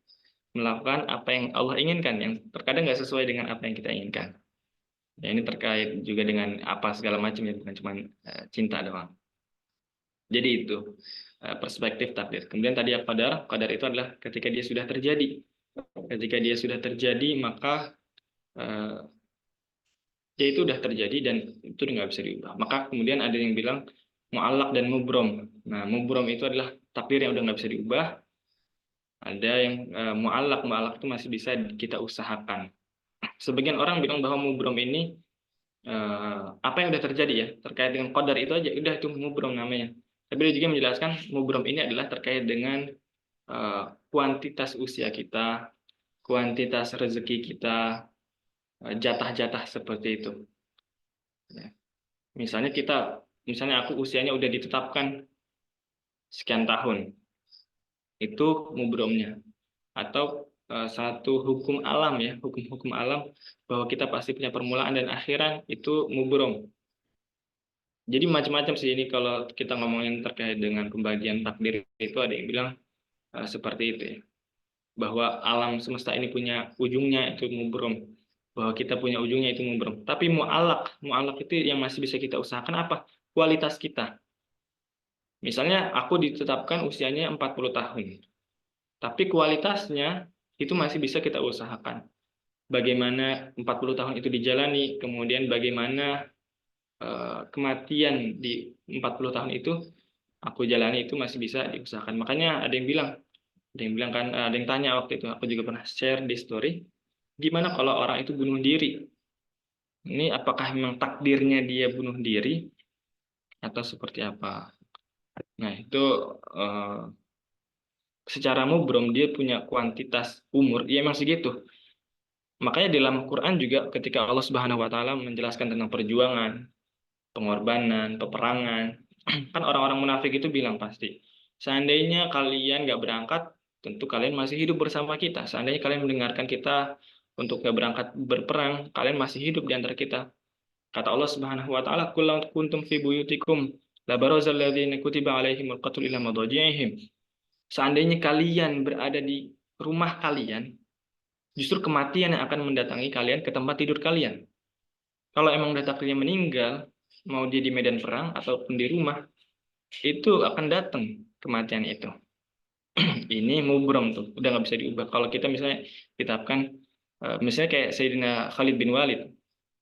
melakukan apa yang Allah inginkan, yang terkadang nggak sesuai dengan apa yang kita inginkan. Ya, ini terkait juga dengan apa segala macam ya, bukan cuma cinta doang. Jadi itu perspektif takdir. Kemudian tadi ya qadar, qadar itu adalah ketika dia sudah terjadi. Ketika dia sudah terjadi, maka eh, ya itu udah terjadi dan itu nggak bisa diubah. Maka kemudian ada yang bilang mu'allaq dan mubrom. Nah, mubrom itu adalah takdir yang udah nggak bisa diubah. Ada yang mu'allaq, mu'allaq itu masih bisa kita usahakan. Sebagian orang bilang bahwa mubrom ini apa yang udah terjadi ya terkait dengan qadar itu aja udah itu mubrom namanya. Tapi dia juga menjelaskan mubrom ini adalah terkait dengan eh, kuantitas usia kita, kuantitas rezeki kita, jatah-jatah seperti itu. Ya. Misalnya aku usianya udah ditetapkan sekian tahun, itu mubromnya. Atau satu hukum alam ya, hukum-hukum alam bahwa kita pasti punya permulaan dan akhiran itu mubrom. Jadi macam-macam sih ini kalau kita ngomongin terkait dengan pembagian takdir itu ada yang bilang seperti itu ya. Bahwa alam semesta ini punya ujungnya itu mubrom. Bahwa kita punya ujungnya itu mubrom. Tapi mu'alak itu yang masih bisa kita usahakan apa? Kualitas kita. Misalnya aku ditetapkan usianya 40 tahun. Tapi kualitasnya itu masih bisa kita usahakan. Bagaimana 40 tahun itu dijalani, kemudian bagaimana kematian di 40 tahun itu aku jalani itu masih bisa diusahakan. Makanya ada yang bilang kan, ada yang tanya waktu itu, aku juga pernah share di story, gimana kalau orang itu bunuh diri? Ini apakah memang takdirnya dia bunuh diri atau seperti apa? Nah, itu eh, secara mubrom dia punya kuantitas umur, ya emang segitu. Makanya dalam Quran juga ketika Allah Subhanahu wa taala menjelaskan tentang perjuangan, pengorbanan, peperangan, kan orang-orang munafik itu bilang pasti, seandainya kalian nggak berangkat, tentu kalian masih hidup bersama kita. Seandainya kalian mendengarkan kita untuk nggak berangkat berperang, kalian masih hidup di antara kita. Kata Allah Subhanahu wa taala, "Qul law kuntum fi buyutikum la barazal ladzina kutiba alaihimul qatlu ila madajihim." Seandainya kalian berada di rumah kalian, justru kematian yang akan mendatangi kalian ke tempat tidur kalian. Kalau emang udah takdirnya meninggal, mau dia di medan perang ataupun di rumah, itu akan datang kematian itu. Ini mubrom tuh, udah nggak bisa diubah. Kalau kita misalnya kitabkan, misalnya kayak Sayyidina Khalid bin Walid,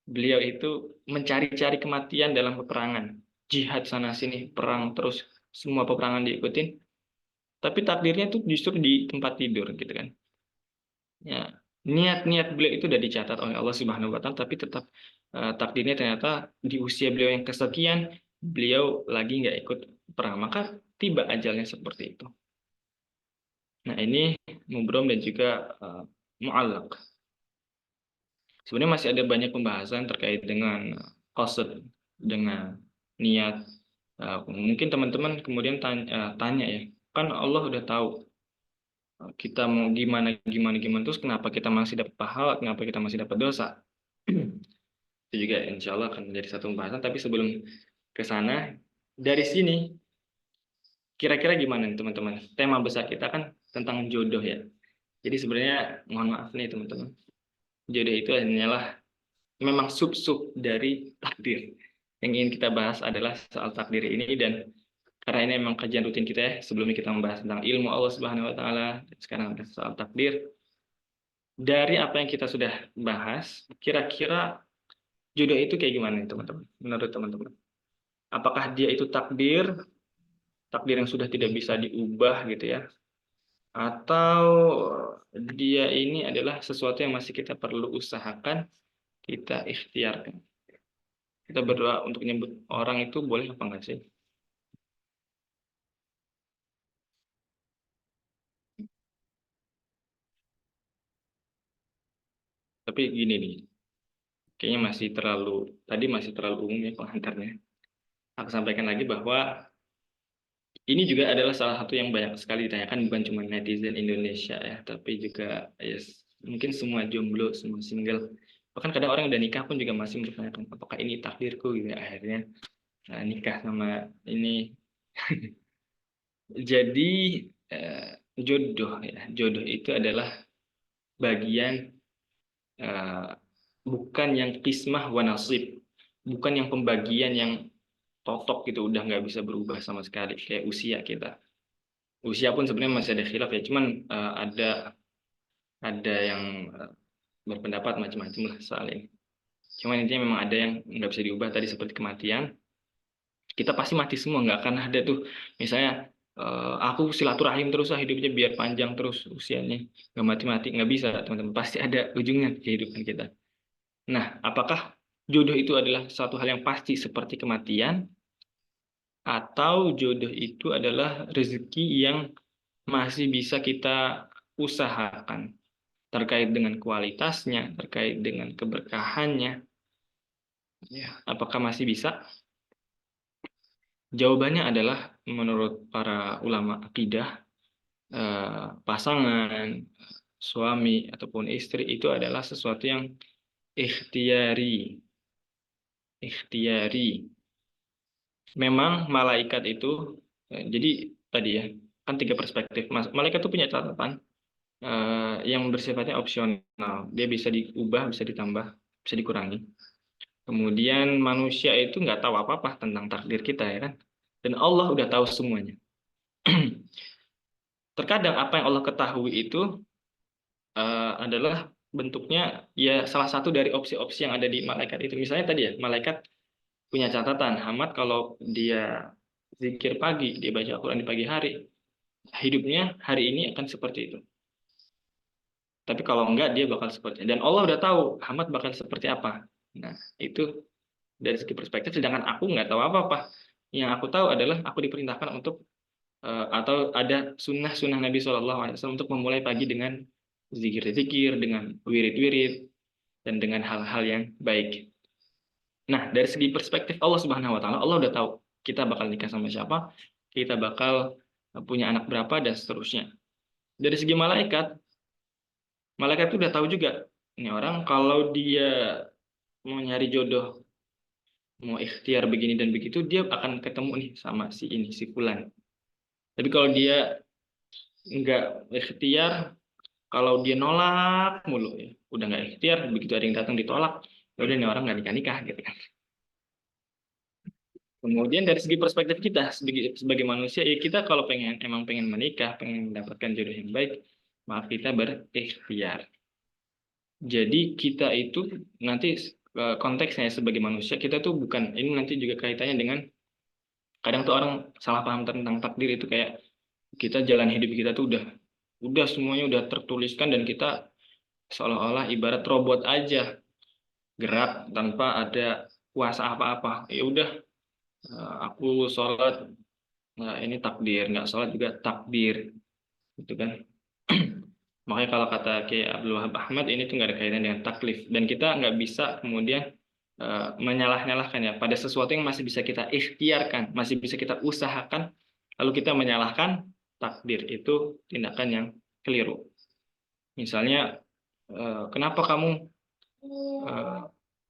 beliau itu mencari-cari kematian dalam peperangan, jihad sana sini, perang terus, semua peperangan diikutin. Tapi takdirnya tuh justru di tempat tidur gitu kan. Ya, niat-niat beliau itu udah dicatat oleh Allah Subhanahu wa taala, tapi tetap takdirnya ternyata di usia beliau yang kesekian beliau lagi nggak ikut perang, maka tiba ajalnya seperti itu. Nah, ini mubrom dan juga mu'allaq. Sebenarnya masih ada banyak pembahasan terkait dengan qasd, dengan niat. Mungkin teman-teman kemudian tanya ya, kan Allah udah tahu kita mau gimana gimana gimana terus kenapa kita masih dapat pahala, kenapa kita masih dapat dosa. Itu juga insya Allah akan menjadi satu pembahasan. Tapi sebelum ke sana, dari sini kira-kira gimana nih teman-teman? Tema besar kita kan tentang jodoh ya. Jadi sebenarnya mohon maaf nih teman-teman, jodoh itu hanyalah memang sub-sub dari takdir. Yang ingin kita bahas adalah soal takdir ini dan karena ini memang kajian rutin kita ya, sebelumnya kita membahas tentang ilmu Allah Subhanahu wa taala, sekarang ada soal takdir. Dari apa yang kita sudah bahas, kira-kira jodoh itu kayak gimana nih teman-teman? Menurut teman-teman. Apakah dia itu takdir, takdir yang sudah tidak bisa diubah gitu ya? Atau dia ini adalah sesuatu yang masih kita perlu usahakan, kita ikhtiarkan. Kita berdoa untuk nyebut orang itu boleh apa enggak sih? Tapi gini nih, kayaknya masih terlalu, tadi masih terlalu umum ya pengantarnya. aku sampaikan lagi bahwa ini juga adalah salah satu yang banyak sekali ditanyakan, bukan cuma netizen Indonesia ya, tapi juga ya, mungkin semua jomblo, semua single. Bahkan kadang orang yang udah nikah pun juga masih mempertanyakan apakah ini takdirku gitu ya. Akhirnya nikah sama ini. Jadi eh, jodoh ya, jodoh itu adalah bagian eh, bukan yang qismah wa nasib, bukan yang pembagian yang totok gitu, udah nggak bisa berubah sama sekali kayak usia kita. Usia pun sebenarnya masih ada khilaf ya, cuman ada yang berpendapat macam-macam lah soal ini. Cuman intinya memang ada yang nggak bisa diubah tadi seperti kematian. Kita pasti mati semua, nggak akan ada tuh misalnya aku silaturahim terus lah hidupnya biar panjang terus usianya, nggak mati-mati, nggak bisa teman-teman, pasti ada ujungnya kehidupan kita. Nah, apakah jodoh itu adalah suatu hal yang pasti seperti kematian, atau jodoh itu adalah rezeki yang masih bisa kita usahakan, terkait dengan kualitasnya, terkait dengan keberkahannya, ya, apakah masih bisa? Jawabannya adalah menurut para ulama akidah, pasangan, suami ataupun istri itu adalah sesuatu yang ikhtiari. Ikhtiari. Memang malaikat itu, jadi tadi ya, kan tiga perspektif. Malaikat itu punya catatan yang bersifatnya opsional. Dia bisa diubah, bisa ditambah, bisa dikurangi. Kemudian manusia itu nggak tahu apa-apa tentang takdir kita ya kan. Dan Allah udah tahu semuanya. Terkadang apa yang Allah ketahui itu adalah bentuknya ya salah satu dari opsi-opsi yang ada di malaikat itu. Misalnya tadi ya, malaikat punya catatan, Hamad kalau dia zikir pagi, dia baca Al-Quran di pagi hari, hidupnya hari ini akan seperti itu. Tapi kalau enggak, dia bakal seperti itu. Dan Allah udah tahu Hamad bakal seperti apa. Nah, itu dari segi perspektif, sedangkan aku nggak tahu apa-apa. Yang aku tahu adalah aku diperintahkan untuk atau ada sunnah-sunnah Nabi SAW untuk memulai pagi dengan zikir-zikir, dengan wirid-wirid, dan dengan hal-hal yang baik. Nah, dari segi perspektif Allah Subhanahu Wa Taala, Allah udah tahu kita bakal nikah sama siapa, kita bakal punya anak berapa, dan seterusnya. Dari segi malaikat, malaikat itu udah tahu juga ini orang kalau dia mau nyari jodoh, mau ikhtiar begini dan begitu, dia akan ketemu nih sama si ini, si fulan. Tapi kalau dia nggak ikhtiar, kalau dia nolak mulu ya, udah nggak ikhtiar, begitu ada yang datang ditolak, ya udah nih orang nggak nikah nikah gitu kan. Kemudian dari segi perspektif kita sebagai manusia, ya kita kalau emang pengen menikah, pengen mendapatkan jodoh yang baik, maka kita berikhtiar. Jadi kita itu nanti konteksnya sebagai manusia, kita tuh bukan, ini nanti juga kaitannya dengan kadang tuh orang salah paham tentang takdir itu kayak kita jalan hidup kita tuh udah semuanya udah tertuliskan dan kita seolah-olah ibarat robot aja gerak tanpa ada kuasa apa-apa. Ya udah, aku sholat, nah ini takdir, nggak sholat juga takdir, gitu kan. Makanya kalau kata Kiai Abdul Wahab Ahmad, ini tuh nggak ada kaitan dengan taklif, dan kita nggak bisa kemudian menyalah-nyalahkan ya pada sesuatu yang masih bisa kita ikhtiarkan, masih bisa kita usahakan, lalu kita menyalahkan takdir, itu tindakan yang keliru. Misalnya, kenapa kamu eh,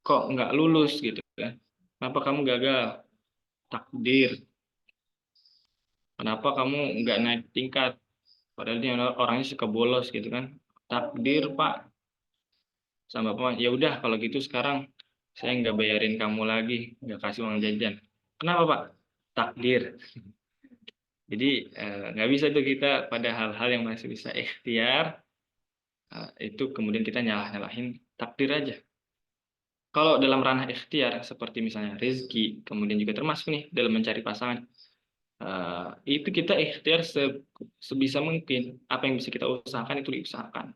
kok nggak lulus gitu kan? Kenapa kamu gagal? Takdir. Kenapa kamu nggak naik tingkat? Padahal dia orangnya suka bolos gitu kan. Takdir, Pak. Sama Pak, ya udah kalau gitu sekarang saya nggak bayarin kamu lagi, nggak kasih uang jajan. Kenapa, Pak? Takdir. Jadi nggak bisa tuh kita pada hal-hal yang masih bisa ikhtiar, itu kemudian kita nyalah-nyalahin takdir aja. Kalau dalam ranah ikhtiar, seperti misalnya rezeki, kemudian juga termasuk nih dalam mencari pasangan, itu kita ikhtiar sebisa mungkin, apa yang bisa kita usahakan itu diusahakan.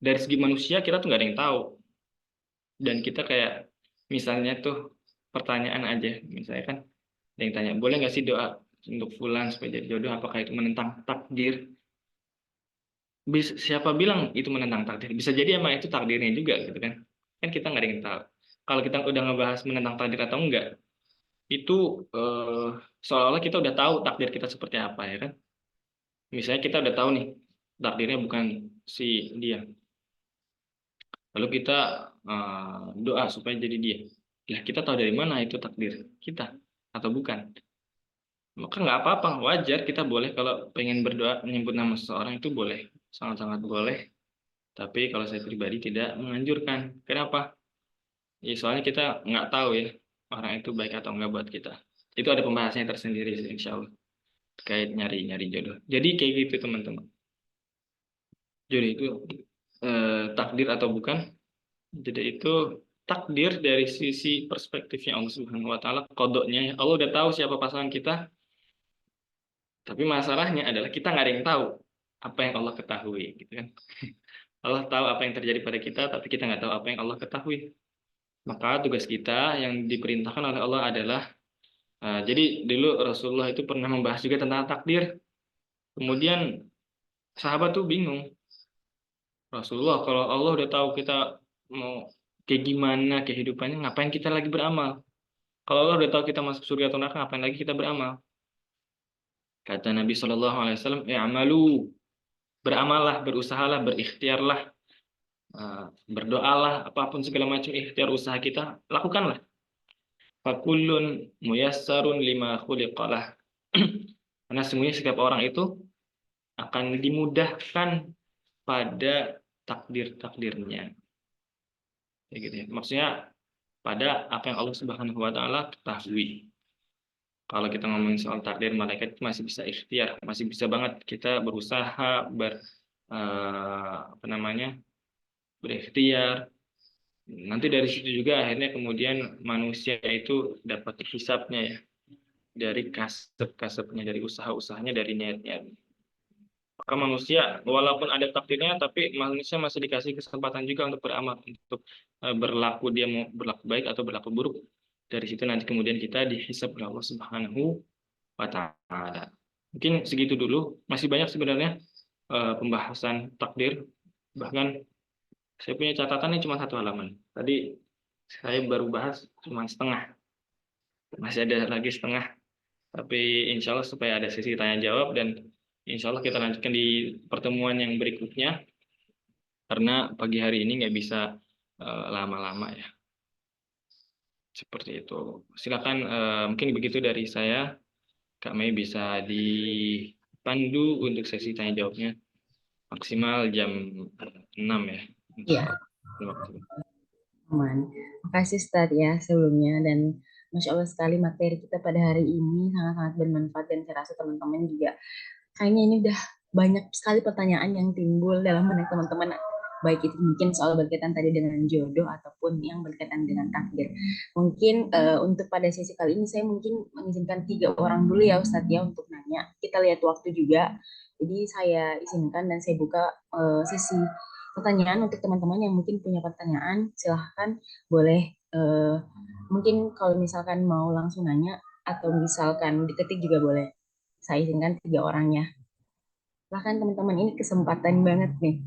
Dari segi manusia kita tuh nggak ada yang tahu, dan kita kayak misalnya tuh pertanyaan aja, misalnya kan ada yang tanya, boleh nggak sih doa untuk fulan supaya jadi jodoh, apakah itu menentang takdir? Siapa bilang itu menentang takdir? Bisa jadi emang itu takdirnya juga gitu kan. Kan kita nggak ada yang tahu. Kalau kita udah ngebahas menentang takdir atau enggak, itu seolah-olah kita udah tahu takdir kita seperti apa, ya kan? Misalnya kita udah tahu nih takdirnya bukan si dia, lalu kita doa supaya jadi dia. Ya kita tahu dari mana itu takdir kita atau bukan? Maka nggak apa-apa, wajar kita boleh kalau pengen berdoa menyebut nama seseorang itu boleh, sangat-sangat boleh. Tapi kalau saya pribadi tidak menganjurkan. Kenapa? Ya, soalnya kita nggak tahu ya orang itu baik atau enggak buat kita. Itu ada pembahasannya tersendiri sih, insya Allah, terkait nyari-nyari jodoh. Jadi kayak gitu teman-teman. Jodoh itu takdir atau bukan? Jadi itu takdir dari sisi perspektifnya Allah Subhanahu Wa Taala, kodoknya. Allah udah tahu siapa pasangan kita, tapi masalahnya adalah kita nggak ada yang tahu apa yang Allah ketahui, gitu kan? Allah tahu apa yang terjadi pada kita, tapi kita nggak tahu apa yang Allah ketahui. Maka tugas kita yang diperintahkan oleh Allah adalah, jadi dulu Rasulullah itu pernah membahas juga tentang takdir. Kemudian sahabat tuh bingung. Rasulullah, kalau Allah udah tahu kita mau kayak gimana kehidupannya, ngapain kita lagi beramal? Kalau Allah udah tahu kita masuk surga atau neraka, ngapain lagi kita beramal? Kata Nabi Shallallahu Alaihi Wasallam, amalu, beramallah, berusahalah, berikhtiarlah, berdoalah, apapun segala macam ikhtiar usaha kita, lakukanlah. Fakullun muyassarun lima khuliqalah. Karena semuanya setiap orang itu akan dimudahkan pada takdir-takdirnya. Ya gitu ya. Maksudnya pada apa yang Allah Subhanahu wa taala ketahui. Kalau kita ngomongin soal takdir malaikat itu masih bisa ikhtiar, masih bisa banget kita berusaha apa namanya? Berikhtiar. Nanti dari situ juga akhirnya kemudian manusia itu dapat hisapnya ya, dari kasep-kasepnya, dari usaha-usahanya, dari niat-niat. Maka manusia walaupun ada takdirnya, tapi manusia masih dikasih kesempatan juga untuk beramal, untuk berlaku, dia mau berlaku baik atau berlaku buruk. Dari situ nanti kemudian kita dihisab oleh Allah Subhanahu wa taala. Mungkin segitu dulu. Masih banyak sebenarnya pembahasan takdir. Bahkan saya punya catatannya cuma 1 halaman. Tadi saya baru bahas cuma setengah. Masih ada lagi setengah. Tapi insya Allah supaya ada sesi tanya jawab, dan insya Allah kita lanjutkan di pertemuan yang berikutnya, karena pagi hari ini nggak bisa lama-lama ya. Seperti itu. Silakan, mungkin begitu dari saya. Kak Mei bisa dipandu untuk sesi tanya jawabnya maksimal jam 6 ya. Insya Iya, Allah. Terima kasih. aman. Makasih Ustadz ya sebelumnya, dan Masya Allah sekali materi kita pada hari ini sangat-sangat bermanfaat, dan saya rasa teman-teman juga kayaknya ini udah banyak sekali pertanyaan yang timbul dalam benak teman-teman, baik itu mungkin soal berkaitan tadi dengan jodoh ataupun yang berkaitan dengan takdir. Mungkin untuk pada sesi kali ini saya mungkin mengizinkan 3 orang dulu ya Ustadz ya untuk nanya. Kita lihat waktu juga. Jadi saya izinkan dan saya buka sesi pertanyaan untuk teman-teman yang mungkin punya pertanyaan. Silahkan boleh, mungkin kalau misalkan mau langsung nanya atau misalkan diketik juga boleh. Saya izinkan 3 orangnya. Bahkan teman-teman ini kesempatan banget nih.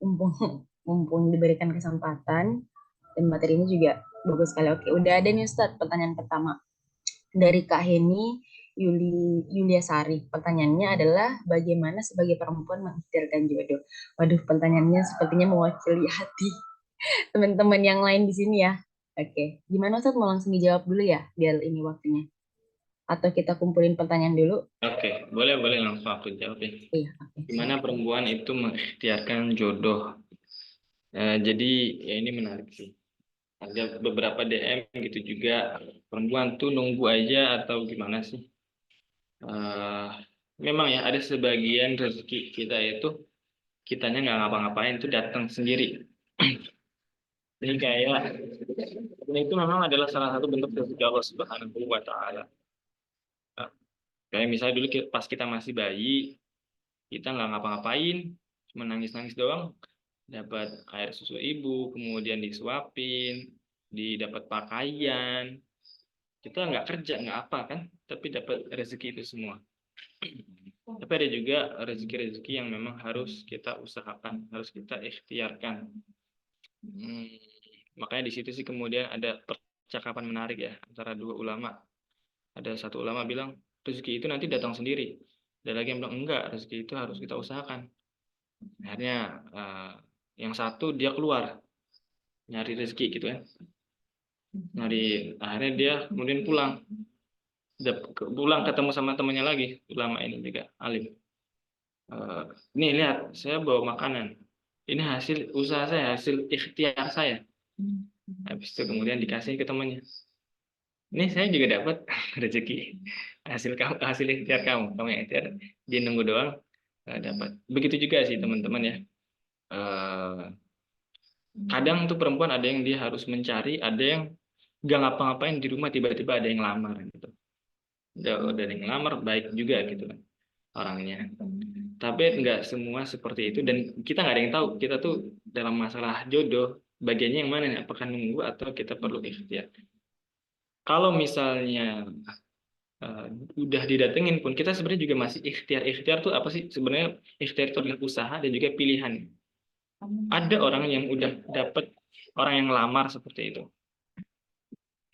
Mumpung mumpung diberikan kesempatan, dan materi ini juga bagus sekali. Oke, udah ada nih Ustadz pertanyaan pertama dari Kak Heni Yulia Sari. Pertanyaannya adalah bagaimana sebagai perempuan mengikhtiarkan jodoh. Waduh, pertanyaannya sepertinya mewakili hati teman-teman yang lain di sini ya. Oke, gimana Ustadz, mau langsung dijawab dulu ya biar ini waktunya? Atau kita kumpulin pertanyaan dulu? Oke, boleh langsung aku jawab ya. Iya, oke, Gimana siap. perempuan itu mengikhtiarkan jodoh? Jadi ya ini menarik sih. Ada beberapa DM gitu juga, perempuan tuh nunggu aja atau gimana sih? Eh, Memang ya ada sebagian rezeki kita itu kitanya nggak ngapa-ngapain tuh datang sendiri. Jadi kayak ini itu memang adalah salah satu bentuk rezeki Allah Subhanahu wa taala. Nah, kayak misalnya dulu pas kita masih bayi, kita nggak ngapa-ngapain, cuma nangis-nangis doang, dapat air susu ibu, kemudian disuapin, didapat pakaian. Kita nggak kerja, nggak apa kan, tapi dapat rezeki itu semua. Tapi ada juga rezeki-rezeki yang memang harus kita usahakan, harus kita ikhtiarkan. Hmm, Makanya di situ sih kemudian ada percakapan menarik ya antara dua ulama. Ada satu ulama bilang rezeki itu nanti datang sendiri. Ada lagi yang bilang enggak, rezeki itu harus kita usahakan. Akhirnya yang satu dia keluar nyari rezeki gitu ya. Akhirnya dia kemudian pulang. Pulang ketemu sama temannya lagi, ulama ini juga alim. Nih lihat, saya bawa makanan. Ini hasil usaha saya, hasil ikhtiar saya. Habis itu kemudian dikasih ke temannya. Ini saya juga dapat rezeki hasil kamu, hasil ikhtiar kamu yang ikhtiar, dia nunggu doang dapat. Begitu juga sih teman-teman ya. Eh, Kadang tuh perempuan ada yang dia harus mencari, ada yang nggak ngapa-ngapain di rumah tiba-tiba ada yang lamar gitu. Udah ada yang lamar baik juga gitu kan orangnya. Tapi nggak semua seperti itu dan kita nggak ada yang tahu kita tuh dalam masalah jodoh bagiannya yang mana nih? Apakah nunggu atau kita perlu ikhtiar? Kalau misalnya eh, udah didatengin pun kita sebenarnya juga masih ikhtiar. Ikhtiar tuh apa sih? Sebenarnya ikhtiar itu adalah usaha dan juga pilihan. Ada orang yang udah dapet orang yang lamar seperti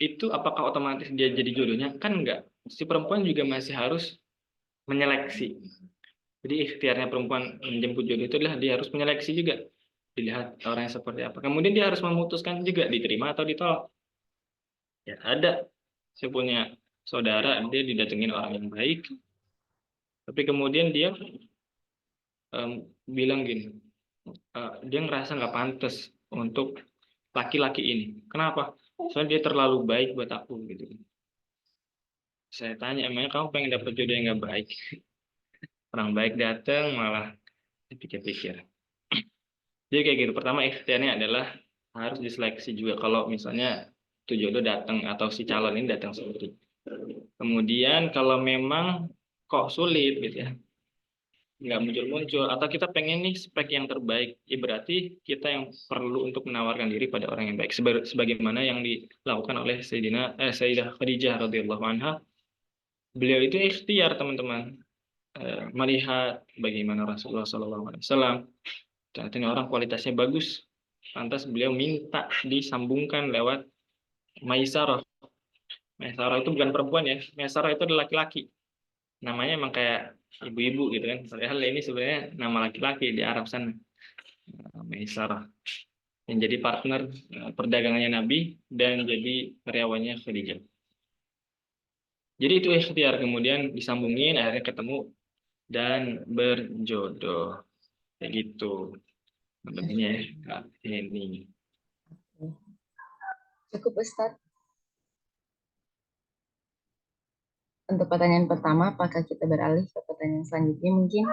itu apakah otomatis dia jadi jodohnya? Kan enggak. Si perempuan juga masih harus menyeleksi. Jadi ikhtiarnya perempuan menjemput jodoh itu adalah dia harus menyeleksi juga. Dilihat orangnya seperti apa. Kemudian dia harus memutuskan juga diterima atau ditolak. Ya, ada. Saya punya saudara, dia didatengin orang yang baik, tapi kemudian dia bilang gini, dia ngerasa nggak pantas untuk laki-laki ini. Kenapa? Soalnya dia terlalu baik buat aku gitu. Saya tanya, emangnya kamu pengen dapet jodoh yang nggak baik? Orang baik datang malah dipikir-pikir. Jadi kayak gitu. Pertama ikhtiarnya adalah harus diseleksi juga. Kalau misalnya tuh jodoh datang atau si calon ini datang sendiri. Kemudian kalau memang kok sulit gitu ya, nggak muncul-muncul atau kita pengen nih spek yang terbaik, ya berarti kita yang perlu untuk menawarkan diri pada orang yang baik sebagaimana yang dilakukan oleh Sayyidah Khadijah radhiyallahu anha. Beliau itu ikhtiar teman-teman, melihat bagaimana Rasulullah SAW. Ternyata ini orang kualitasnya bagus, lantas beliau minta disambungkan lewat Maisarah. Maisarah itu bukan perempuan ya, Maisarah itu adalah laki-laki, namanya emang kayak ibu-ibu gitu kan, padahal ini sebenarnya nama laki-laki di Arab sana. Maisarah yang jadi partner perdagangannya Nabi dan jadi karyawannya Khadijah. Jadi itu ikhtiar, kemudian disambungin akhirnya ketemu dan berjodoh kayak gitu. Lebihnya ini. Cukup Ustadz. Untuk pertanyaan pertama, apakah kita beralih ke pertanyaan selanjutnya mungkin?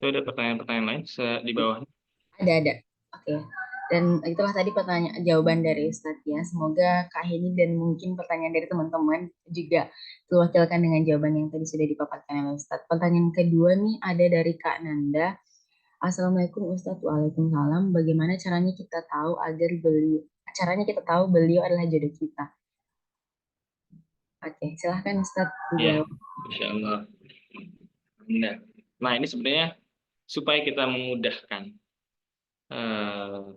Itu ada pertanyaan-pertanyaan lain di bawah. Ada. Oke. Dan itulah tadi pertanyaan jawaban dari Ustadz ya. Semoga Kak Heni dan mungkin pertanyaan dari teman-teman juga terwakilkan dengan jawaban yang tadi sudah dipaparkan oleh Ustadz. Pertanyaan kedua nih ada dari Kak Nanda. Assalamualaikum Ustadz. Waalaikumsalam. Bagaimana caranya kita tahu beliau adalah jodoh kita? Oke, silahkan Ustadz Ya, dijawab. Insya Allah. Nah, ini sebenarnya supaya kita memudahkan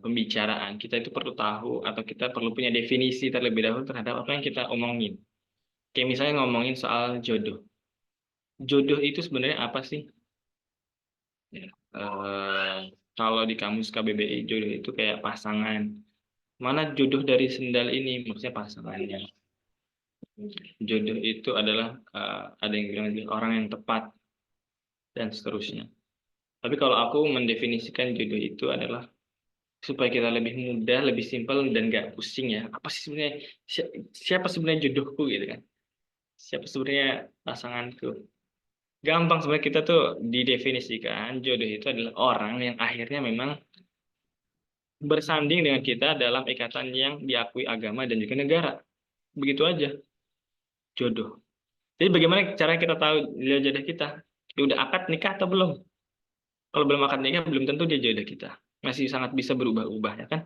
pembicaraan, kita itu perlu tahu atau kita perlu punya definisi terlebih dahulu terhadap apa yang kita omongin. Kayak misalnya ngomongin soal jodoh. Jodoh itu sebenarnya apa sih? Ya, kalau di kamus KBBI, jodoh itu kayak pasangan. Mana jodoh dari sendal ini? Maksudnya pasangannya. Jodoh itu adalah ada yang bilang orang yang tepat dan seterusnya. Tapi kalau aku mendefinisikan jodoh itu adalah supaya kita lebih mudah, lebih simpel dan gak pusing ya. Apa sih sebenarnya siapa sebenarnya jodohku gitu kan? Siapa sebenarnya pasanganku? Gampang sebenarnya kita tuh didefinisikan jodoh itu adalah orang yang akhirnya memang bersanding dengan kita dalam ikatan yang diakui agama dan juga negara. Begitu aja jodoh. Jadi bagaimana cara kita tahu dia jodoh kita? Dia udah akad nikah atau belum? Kalau belum akad nikah belum tentu dia jodoh kita. Masih sangat bisa berubah-ubah ya kan?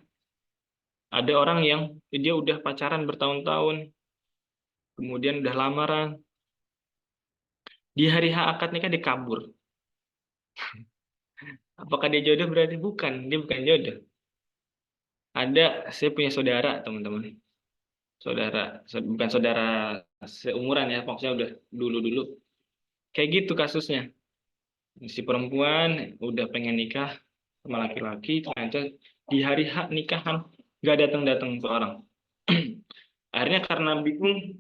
Ada orang yang dia udah pacaran bertahun-tahun, kemudian udah lamaran, di hari H akad nikah dikabur. Apakah dia jodoh? Berarti bukan, dia bukan jodoh. Saya punya saudara, teman-teman. Bukan saudara seumuran ya, maksudnya udah dulu-dulu. Kayak gitu kasusnya. Si perempuan udah pengen nikah sama laki-laki, ternyata di hari H nikahan nggak datang-datang tuh orang. Akhirnya karena bingung,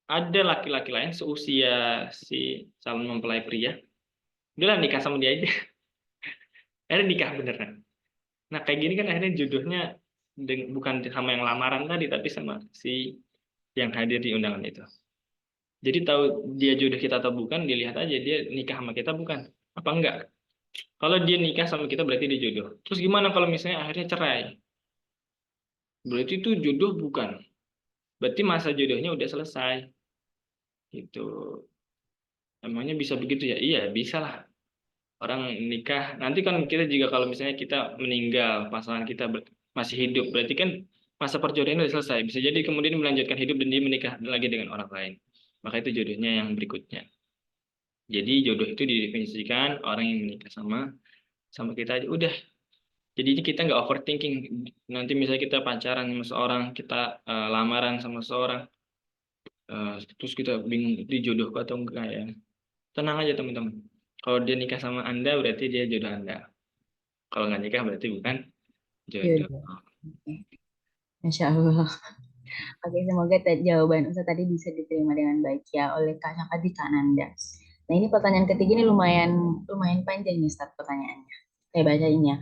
ada laki-laki lain seusia si calon mempelai pria, dia lah nikah sama dia aja. Akhirnya nikah beneran. Nah kayak gini kan akhirnya jodohnya bukan sama yang lamaran tadi, tapi sama si yang hadir di undangan itu. Jadi tahu dia jodoh kita atau bukan, dilihat aja dia nikah sama kita bukan, apa enggak. Kalau dia nikah sama kita berarti dia jodoh. Terus gimana kalau misalnya akhirnya cerai? Berarti itu jodoh bukan. Berarti masa jodohnya udah selesai. Gitu. Emangnya bisa begitu ya? Iya, bisa lah. Orang nikah. Nanti kan kita juga kalau misalnya kita meninggal, pasangan kita masih hidup, berarti kan masa perjodohan udah selesai. Bisa jadi kemudian melanjutkan hidup dan dia menikah lagi dengan orang lain. Maka itu jodohnya yang berikutnya. Jadi jodoh itu didefinisikan orang yang menikah sama sama kita aja udah. Jadi ini kita nggak overthinking. Nanti misalnya kita pacaran sama seorang, kita lamaran sama seorang, terus kita bingung dijodohkan atau enggak ya. Tenang aja teman-teman. Kalau dia nikah sama Anda berarti dia jodoh Anda. Kalau nggak nikah berarti bukan jodoh. Jodoh. Oke. Masya Allah. Oke, semoga jawaban Ustaz tadi bisa diterima dengan baik ya oleh Kak Dika Nanda. Nah, ini pertanyaan ketiga ini lumayan lumayan panjang nih Ustaz pertanyaannya. Saya bacain ya.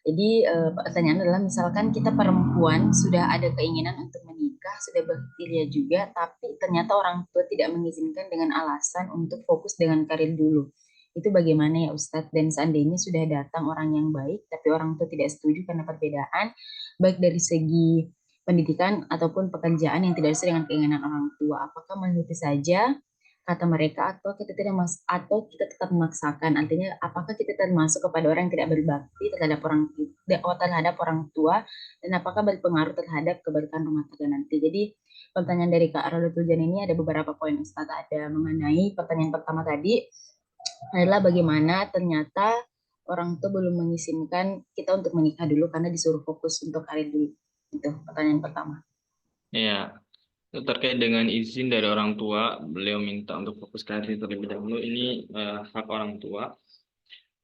Jadi pertanyaan adalah misalkan kita perempuan sudah ada keinginan untuk menikah, sudah berpikir juga, tapi ternyata orang tua tidak mengizinkan dengan alasan untuk fokus dengan karir dulu. Itu bagaimana ya Ustadz? Dan seandainya sudah datang orang yang baik, tapi orang tua tidak setuju karena perbedaan, baik dari segi pendidikan ataupun pekerjaan yang tidak sesuai dengan keinginan orang tua, apakah mengikuti saja kata mereka atau kita tetap memaksakan, artinya apakah kita termasuk kepada orang yang tidak berbakti terhadap orang tua, dan apakah berpengaruh terhadap keberkahan rumah tangga nanti. Jadi pertanyaan dari Kak Rodatul Jan ini ada beberapa poin Ustaz. Ada mengenai pertanyaan pertama tadi adalah bagaimana ternyata orang tua belum mengizinkan kita untuk menikah dulu karena disuruh fokus untuk karir dulu. Itu pertanyaan pertama. Ya, terkait dengan izin dari orang tua, beliau minta untuk fokus karir terlebih dahulu. Ini hak orang tua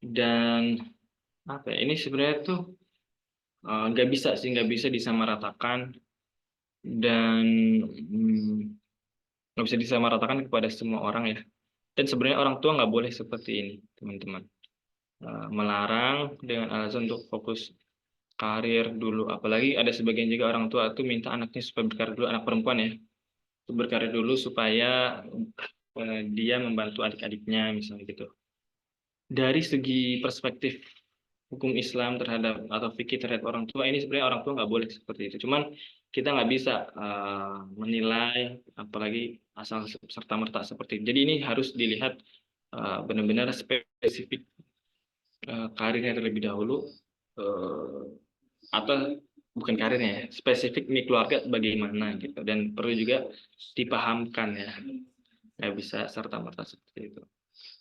dan apa ya? Ini sebenarnya tuh nggak bisa sih, nggak bisa disamaratakan dan nggak bisa disamaratakan kepada semua orang ya. Dan sebenarnya orang tua nggak boleh seperti ini, teman-teman. Melarang dengan alasan untuk fokus karir dulu. Apalagi ada sebagian juga orang tua tuh minta anaknya supaya berkarir dulu, anak perempuan ya, untuk berkarir dulu supaya dia membantu adik-adiknya misalnya gitu. Dari segi perspektif hukum Islam terhadap atau fikih terhadap orang tua ini sebenarnya orang tua nggak boleh seperti itu. Cuman kita nggak bisa menilai apalagi asal serta merta seperti itu. Jadi ini harus dilihat benar-benar spesifik karirnya terlebih dahulu eh, atau bukan karirnya ya, spesifik nih keluarga bagaimana gitu dan perlu juga dipahamkan ya, nggak bisa serta merta seperti itu.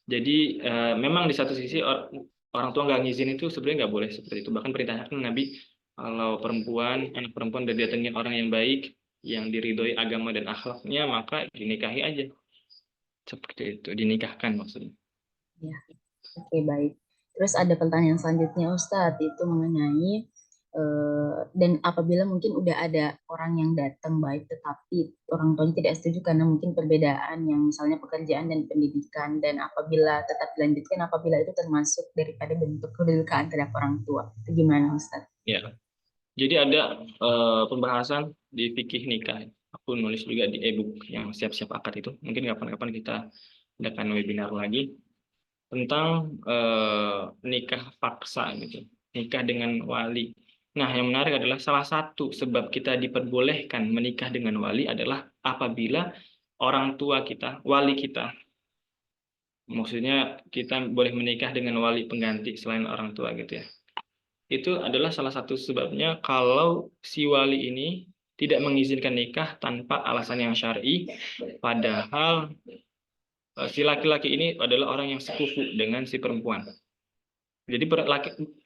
Jadi memang di satu sisi orang tua nggak ngizin itu sebenarnya nggak boleh seperti itu. Bahkan perintahnya kan Nabi kalau anak perempuan udah datengin orang yang baik, yang diridhoi agama dan akhlaknya, maka dinikahi aja. Seperti itu, dinikahkan maksudnya. Ya, oke baik. Terus ada pertanyaan selanjutnya Ustadz itu mengenai dan apabila mungkin udah ada orang yang datang baik tetapi orang tuanya tidak setuju karena mungkin perbedaan yang misalnya pekerjaan dan pendidikan, dan apabila tetap dilanjutkan apabila itu termasuk daripada bentuk kedurkaan terhadap orang tua. Itu gimana Ustadz? Ya, jadi ada pembahasan di fikih nikah. Aku nulis juga di e-book yang siap-siap akad itu. Mungkin kapan-kapan kita adakan webinar lagi tentang nikah paksa gitu, nikah dengan wali. Nah, yang menarik adalah salah satu sebab kita diperbolehkan menikah dengan wali adalah apabila orang tua kita, wali kita, maksudnya kita boleh menikah dengan wali pengganti selain orang tua gitu ya. Itu adalah salah satu sebabnya kalau si wali ini tidak mengizinkan nikah tanpa alasan yang syar'i, padahal si laki-laki ini adalah orang yang sekufu dengan si perempuan. Jadi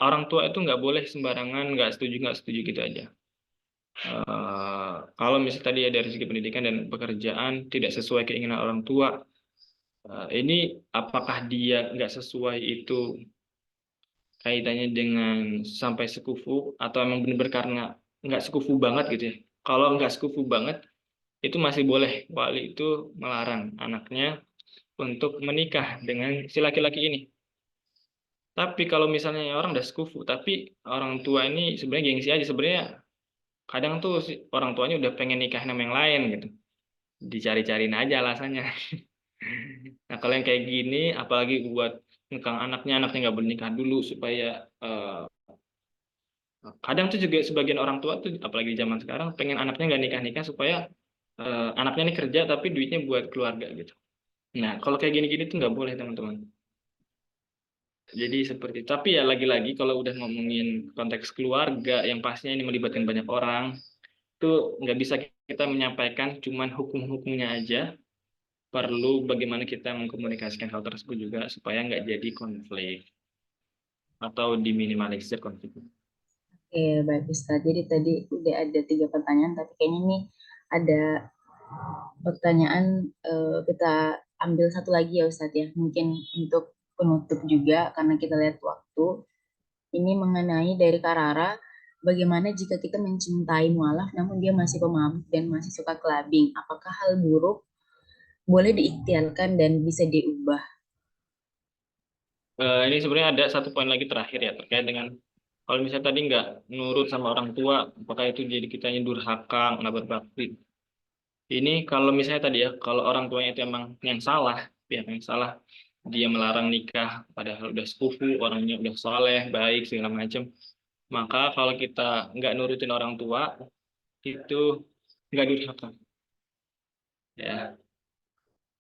orang tua itu nggak boleh sembarangan nggak setuju gitu aja. Kalau misalnya tadi ya dari segi pendidikan dan pekerjaan tidak sesuai keinginan orang tua, ini apakah dia nggak sesuai itu kaitannya dengan sampai sekufu atau emang benar-benar karena nggak sekufu banget gitu ya. Kalau nggak sekufu banget, itu masih boleh wali itu melarang anaknya untuk menikah dengan si laki-laki ini. Tapi kalau misalnya orang udah sekufu, tapi orang tua ini sebenarnya gengsi aja, sebenarnya kadang tuh si orang tuanya udah pengen nikah sama yang lain gitu, dicari-cariin aja alasannya. Nah kalau yang kayak gini, apalagi buat ngekang anaknya nggak boleh nikah dulu supaya kadang tuh juga sebagian orang tua tuh apalagi di zaman sekarang pengen anaknya nggak nikah-nikah supaya anaknya ini kerja tapi duitnya buat keluarga gitu. Nah kalau kayak gini-gini tuh nggak boleh teman-teman. Jadi seperti tapi ya lagi-lagi kalau udah ngomongin konteks keluarga yang pastinya ini melibatkan banyak orang, itu nggak bisa kita menyampaikan cuman hukum-hukumnya aja, perlu bagaimana kita mengkomunikasikan hal tersebut juga supaya nggak jadi konflik atau diminimalisir konflik. Oke, baik Ustaz. Jadi tadi udah ada 3 pertanyaan, tapi kayaknya nih ada pertanyaan, kita ambil satu lagi ya Ustaz ya. Mungkin untuk penutup juga karena kita lihat waktu. Ini mengenai dari Kak Rara, bagaimana jika kita mencintai mualaf namun dia masih pemabuk dan masih suka clubbing? Apakah hal buruk boleh diikhtiarkan dan bisa diubah? Ini sebenarnya ada satu poin lagi terakhir ya terkait dengan kalau misalnya tadi nggak nurut sama orang tua, apakah itu jadi kitanya durhaka, nggak berbakti. Ini kalau misalnya tadi ya, kalau orang tuanya itu emang yang salah, pihak yang salah, dia melarang nikah, padahal udah sepupu, orangnya udah soleh, baik segala macam. Maka kalau kita nggak nurutin orang tua, itu nggak durhaka. Ya,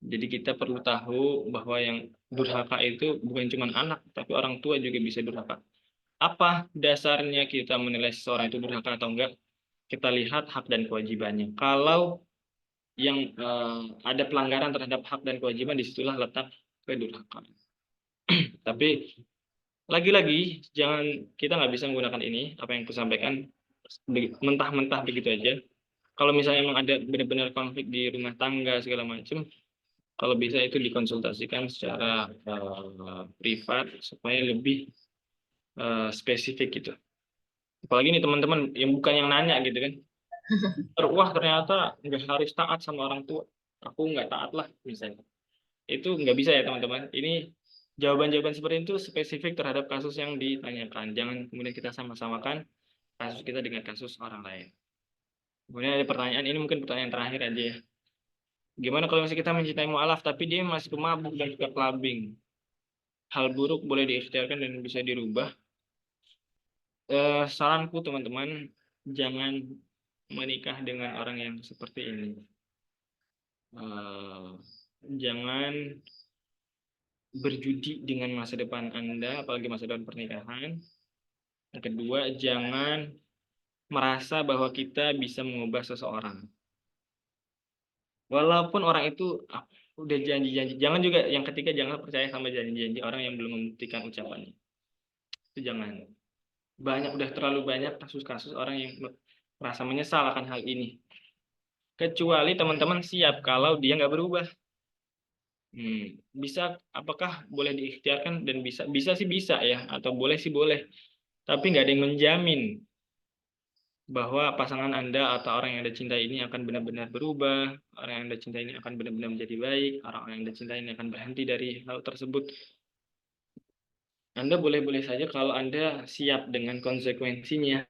jadi kita perlu tahu bahwa yang durhaka itu bukan cuma anak, tapi orang tua juga bisa durhaka. Apa dasarnya kita menilai seseorang itu durhaka atau enggak? Kita lihat hak dan kewajibannya. Kalau yang ada pelanggaran terhadap hak dan kewajiban, disitulah letak kedurhakaan. Tapi lagi-lagi jangan kita nggak bisa menggunakan ini apa yang aku sampaikan mentah-mentah begitu aja. Kalau misalnya memang ada benar-benar konflik di rumah tangga segala macam, kalau bisa itu dikonsultasikan secara privat supaya lebih spesifik gitu. Apalagi nih teman-teman yang bukan yang nanya gitu kan. Wah ternyata nggak harus taat sama orang tua. Aku nggak taat lah misalnya. Itu nggak bisa ya teman-teman. Ini jawaban-jawaban seperti itu spesifik terhadap kasus yang ditanyakan. Jangan kemudian kita sama-samakan kasus kita dengan kasus orang lain. Kemudian ada pertanyaan, ini mungkin pertanyaan terakhir aja ya. Gimana kalau misalnya kita mencintai mualaf tapi dia masih pemabuk dan juga clubbing? Hal buruk boleh diikhtiarkan dan bisa dirubah. Saranku teman-teman, jangan menikah dengan orang yang seperti ini. Eh, jangan berjudi dengan masa depan Anda, apalagi masa depan pernikahan. Yang kedua, jangan merasa bahwa kita bisa mengubah seseorang. Walaupun orang itu udah janji-janji. Jangan juga, yang ketiga, jangan percaya sama janji-janji orang yang belum membuktikan ucapannya. Itu jangan. Udah terlalu banyak kasus-kasus orang yang merasa menyesal akan hal ini. Kecuali teman-teman siap kalau dia nggak berubah. Bisa, apakah boleh diikhtiarkan dan bisa? Bisa sih bisa ya, atau boleh sih boleh. Tapi nggak ada yang menjamin bahwa pasangan Anda atau orang yang Anda cintai ini akan benar-benar berubah, orang yang Anda cintai ini akan benar-benar menjadi baik, orang yang Anda cintai ini akan berhenti dari hal tersebut. Anda boleh-boleh saja kalau Anda siap dengan konsekuensinya.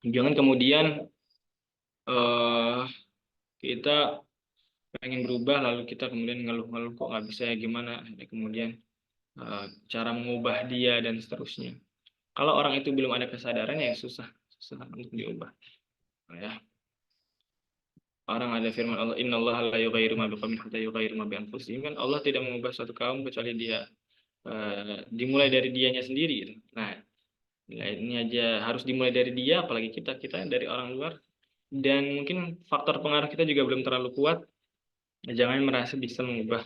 Jangan kemudian eh kita pengen berubah lalu kita kemudian ngeluh-ngeluh kok nggak bisa ya gimana, kemudian cara mengubah dia dan seterusnya. Kalau orang itu belum ada kesadaran ya susah, susah untuk diubah. Nah, ya. Orang ada firman Allah, Innallaha la yughayyiru ma biqaumin hatta yughayyiru ma bi anfusihim. Kan Allah tidak mengubah suatu kaum kecuali dia dimulai dari dianya sendiri gitu. Nah, ini aja harus dimulai dari dia, apalagi kita dari orang luar dan mungkin faktor pengaruh kita juga belum terlalu kuat. Jangan merasa bisa mengubah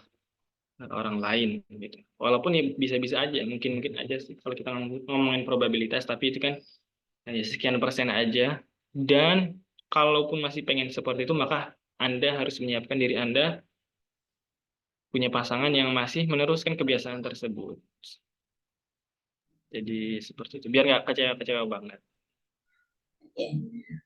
orang lain gitu. Walaupun ya bisa-bisa aja, mungkin aja sih kalau kita ngomongin probabilitas, tapi itu kan hanya sekian persen aja. Dan kalaupun masih pengen seperti itu, maka Anda harus menyiapkan diri Anda punya pasangan yang masih meneruskan kebiasaan tersebut. Jadi seperti itu, biar nggak kecewa-kecewa banget. Oke,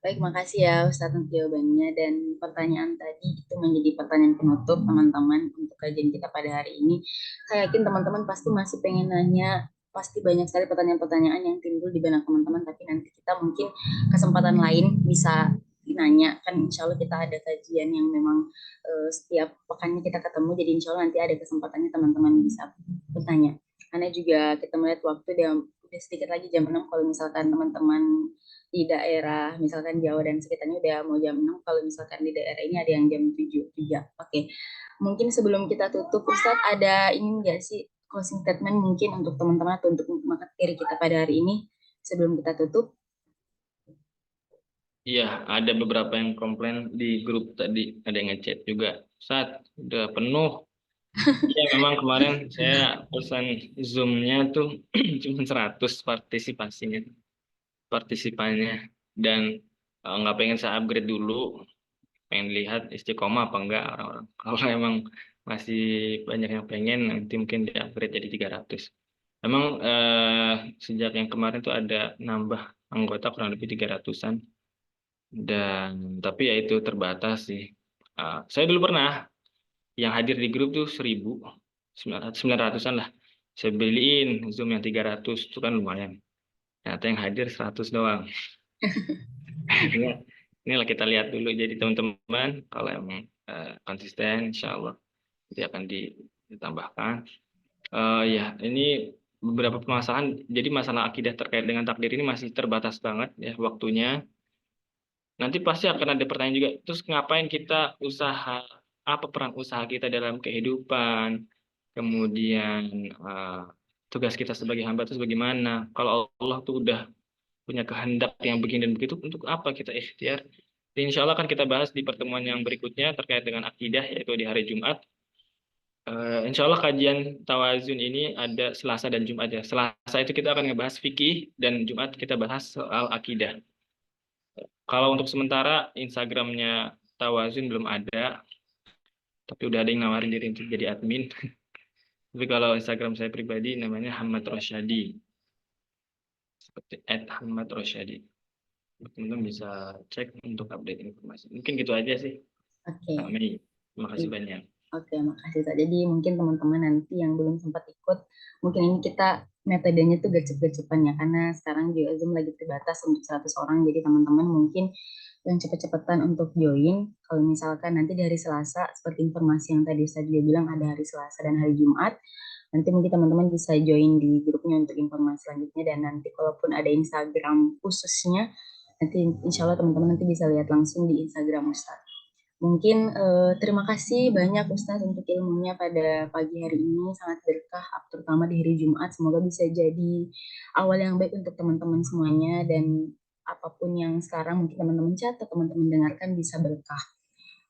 baik, makasih ya Ustadz untuk jawabannya dan pertanyaan tadi itu menjadi pertanyaan penutup teman-teman untuk kajian kita pada hari ini. Saya yakin teman-teman pasti masih pengen nanya, pasti banyak sekali pertanyaan-pertanyaan yang timbul di benak teman-teman, tapi nanti kita mungkin kesempatan lain bisa nanya, kan insya Allah kita ada kajian yang memang setiap pekannya kita ketemu, jadi insya Allah nanti ada kesempatannya teman-teman bisa bertanya. Karena juga kita melihat waktu udah sedikit lagi jam 6, kalau misalkan teman-teman di daerah misalkan Jawa dan sekitarnya udah mau jam 6, kalau misalkan di daerah ini ada yang jam 7 juga. Oke. Mungkin sebelum kita tutup Ustadz ada ini enggak sih closing statement mungkin untuk teman-teman atau untuk materi kita pada hari ini sebelum kita tutup? Iya, ada beberapa yang komplain di grup tadi, ada yang ngechat juga. Saat udah penuh. Ya, memang kemarin saya pesan Zoom-nya tuh cuma 100 partisipannya. Dan nggak pengen saya upgrade dulu, pengen lihat istiqomah apa enggak orang-orang. Kalau emang masih banyak yang pengen, nanti mungkin di-upgrade jadi 300. Emang sejak yang kemarin tuh ada nambah anggota kurang lebih 300-an. Dan tapi ya itu terbatas sih. Saya dulu pernah yang hadir di grup tuh 1.900-an lah. Saya beliin Zoom yang 300 itu kan lumayan. Ternyata yang hadir 100 doang. Ini inilah kita lihat dulu, jadi teman-teman kalau emang konsisten insya Allah nanti akan ditambahkan. Ya, ini beberapa permasalahan. Jadi masalah akidah terkait dengan takdir ini masih terbatas banget ya waktunya. Nanti pasti akan ada pertanyaan juga, terus ngapain kita usaha, apa peran usaha kita dalam kehidupan, kemudian eh, tugas kita sebagai hamba itu bagaimana? Kalau Allah tuh udah punya kehendak yang begini dan begitu, untuk apa kita ikhtiar? Dan insya Allah akan kita bahas di pertemuan yang berikutnya terkait dengan akidah, yaitu di hari Jumat. Insya Allah kajian tawazun ini ada Selasa dan Jumat ya. Selasa itu kita akan ngebahas fikih, dan Jumat kita bahas soal akidah. Kalau untuk sementara Instagramnya Tawazun belum ada, tapi udah ada yang nawarin diri untuk jadi admin. Tapi kalau Instagram saya pribadi namanya Hamad Rosyadi, seperti @hamad_rosyadi. Teman-teman bisa cek untuk update informasi. Mungkin gitu aja sih, Oke. Kak Mei. Terima kasih I- banyak. Oke, makasih Ustadz. Jadi mungkin teman-teman nanti yang belum sempat ikut, mungkin ini kita metodenya tuh gercep-gercepan ya, karena sekarang juga Zoom lagi terbatas untuk 100 orang, jadi teman-teman mungkin yang cepet-cepetan untuk join. Kalau misalkan nanti di hari Selasa, seperti informasi yang tadi saya juga bilang ada hari Selasa dan hari Jumat, nanti mungkin teman-teman bisa join di grupnya untuk informasi selanjutnya, dan nanti kalaupun ada Instagram khususnya, nanti insya Allah teman-teman nanti bisa lihat langsung di Instagram Ustadz. Mungkin terima kasih banyak Ustadz untuk ilmunya pada pagi hari ini, sangat berkah, terutama di hari Jumat. Semoga bisa jadi awal yang baik untuk teman-teman semuanya, dan apapun yang sekarang mungkin teman-teman catat, teman-teman dengarkan bisa berkah.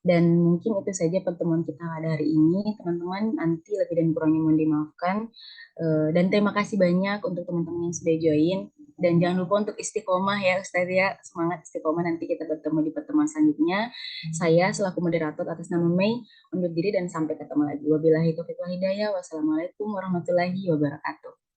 Dan mungkin itu saja pertemuan kita pada hari ini, teman-teman. Nanti lebih dan kurangnya mohon dimaafkan. Dan terima kasih banyak untuk teman-teman yang sudah join. Dan jangan lupa untuk istiqomah ya Ustaz ya. Semangat istiqomah, nanti kita bertemu di pertemuan selanjutnya. Saya selaku moderator atas nama Mei undur diri dan sampai ketemu lagi. Wabillahi taufiq wal hidayah. Wassalamualaikum warahmatullahi wabarakatuh.